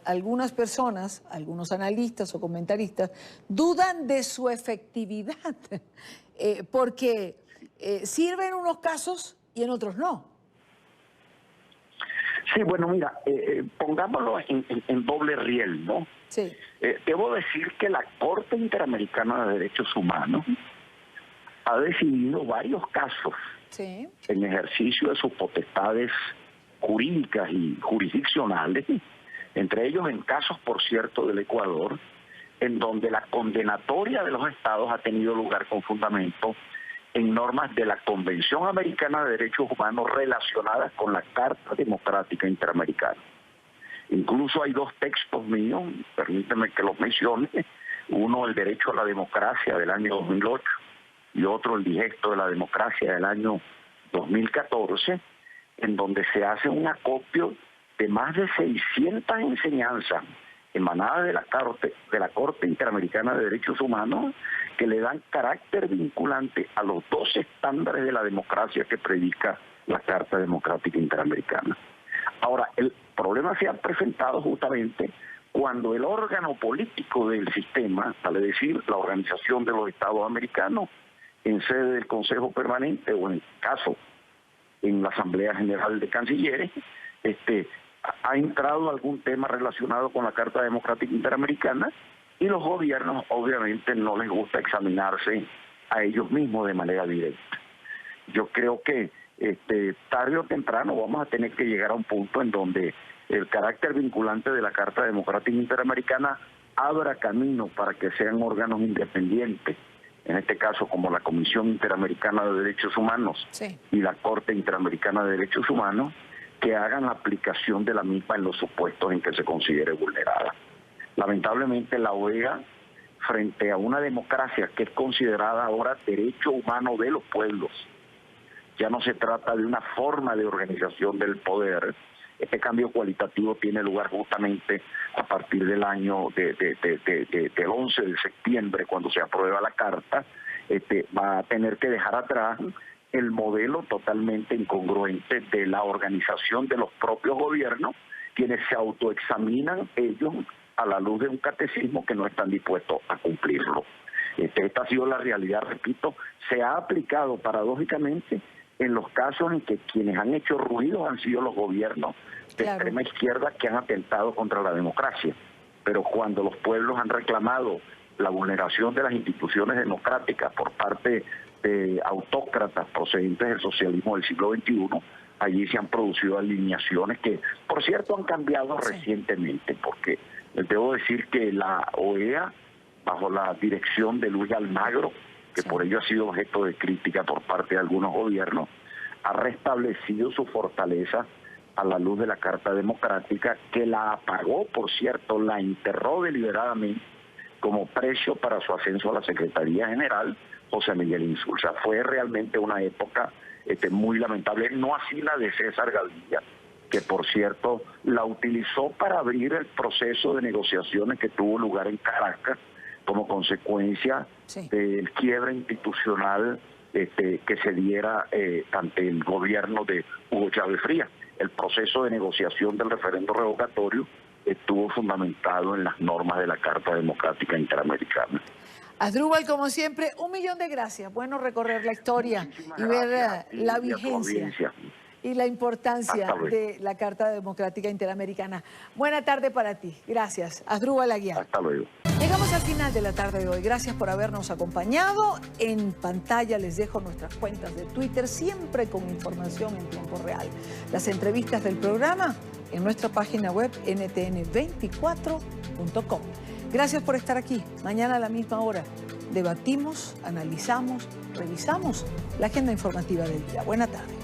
algunas personas, algunos analistas o comentaristas, dudan de su efectividad, sirve en unos casos y en otros no. Sí, bueno, mira, pongámoslo en doble riel, ¿no? Sí. Debo decir que la Corte Interamericana de Derechos Humanos ha decidido varios casos en ejercicio de sus potestades jurídicas y jurisdiccionales, entre ellos en casos, por cierto, del Ecuador, en donde la condenatoria de los estados ha tenido lugar con fundamento en normas de la Convención Americana de Derechos Humanos relacionadas con la Carta Democrática Interamericana. Incluso hay dos textos míos, permíteme que los mencione, uno el Derecho a la Democracia del año 2008 y otro el Digesto de la Democracia del año 2014, en donde se hace un acopio de más de 600 enseñanzas emanadas de la Corte Interamericana de Derechos Humanos que le dan carácter vinculante a los dos estándares de la democracia que predica la Carta Democrática Interamericana. Ahora, el problema se ha presentado justamente cuando el órgano político del sistema, vale decir, la Organización de los Estados Americanos, en sede del Consejo Permanente o en el caso en la Asamblea General de Cancilleres, ha entrado algún tema relacionado con la Carta Democrática Interamericana y los gobiernos obviamente no les gusta examinarse a ellos mismos de manera directa. Yo creo que tarde o temprano vamos a tener que llegar a un punto en donde el carácter vinculante de la Carta Democrática Interamericana abra camino para que sean órganos independientes, en este caso como la Comisión Interamericana de Derechos Humanos y la Corte Interamericana de Derechos Humanos, que hagan la aplicación de la misma en los supuestos en que se considere vulnerada. Lamentablemente la OEA, frente a una democracia que es considerada ahora derecho humano de los pueblos, ya no se trata de una forma de organización del poder. Este cambio cualitativo tiene lugar justamente a partir del año del 11 de septiembre, cuando se aprueba la Carta. Va a tener que dejar atrás el modelo totalmente incongruente de la organización de los propios gobiernos, quienes se autoexaminan ellos a la luz de un catecismo que no están dispuestos a cumplirlo. Esta ha sido la realidad, repito, se ha aplicado paradójicamente en los casos en que quienes han hecho ruido han sido los gobiernos de extrema izquierda que han atentado contra la democracia. Pero cuando los pueblos han reclamado la vulneración de las instituciones democráticas por parte de autócratas procedentes del socialismo del siglo XXI, allí se han producido alineaciones que, por cierto, han cambiado recientemente, porque debo decir que la OEA, bajo la dirección de Luis Almagro, que por ello ha sido objeto de crítica por parte de algunos gobiernos, ha restablecido su fortaleza a la luz de la Carta Democrática, que la apagó, por cierto, la enterró deliberadamente como precio para su ascenso a la Secretaría General, José Miguel Insulza. Fue realmente una época muy lamentable, no así la de César Gaviria, que por cierto la utilizó para abrir el proceso de negociaciones que tuvo lugar en Caracas como consecuencia del quiebre institucional que se diera ante el gobierno de Hugo Chávez Frías. El proceso de negociación del referendo revocatorio estuvo fundamentado en las normas de la Carta Democrática Interamericana. Asdrúbal, como siempre, 1.000.000 de gracias. Bueno recorrer la historia y ver la vigencia y la importancia de la Carta Democrática Interamericana. Buena tarde para ti. Gracias. Asdrúbal Aguiar. Hasta luego. Llegamos al final de la tarde de hoy. Gracias por habernos acompañado. En pantalla les dejo nuestras cuentas de Twitter, siempre con información en tiempo real. Las entrevistas del programa en nuestra página web ntn24.com. Gracias por estar aquí. Mañana a la misma hora debatimos, analizamos, revisamos la agenda informativa del día. Buena tarde.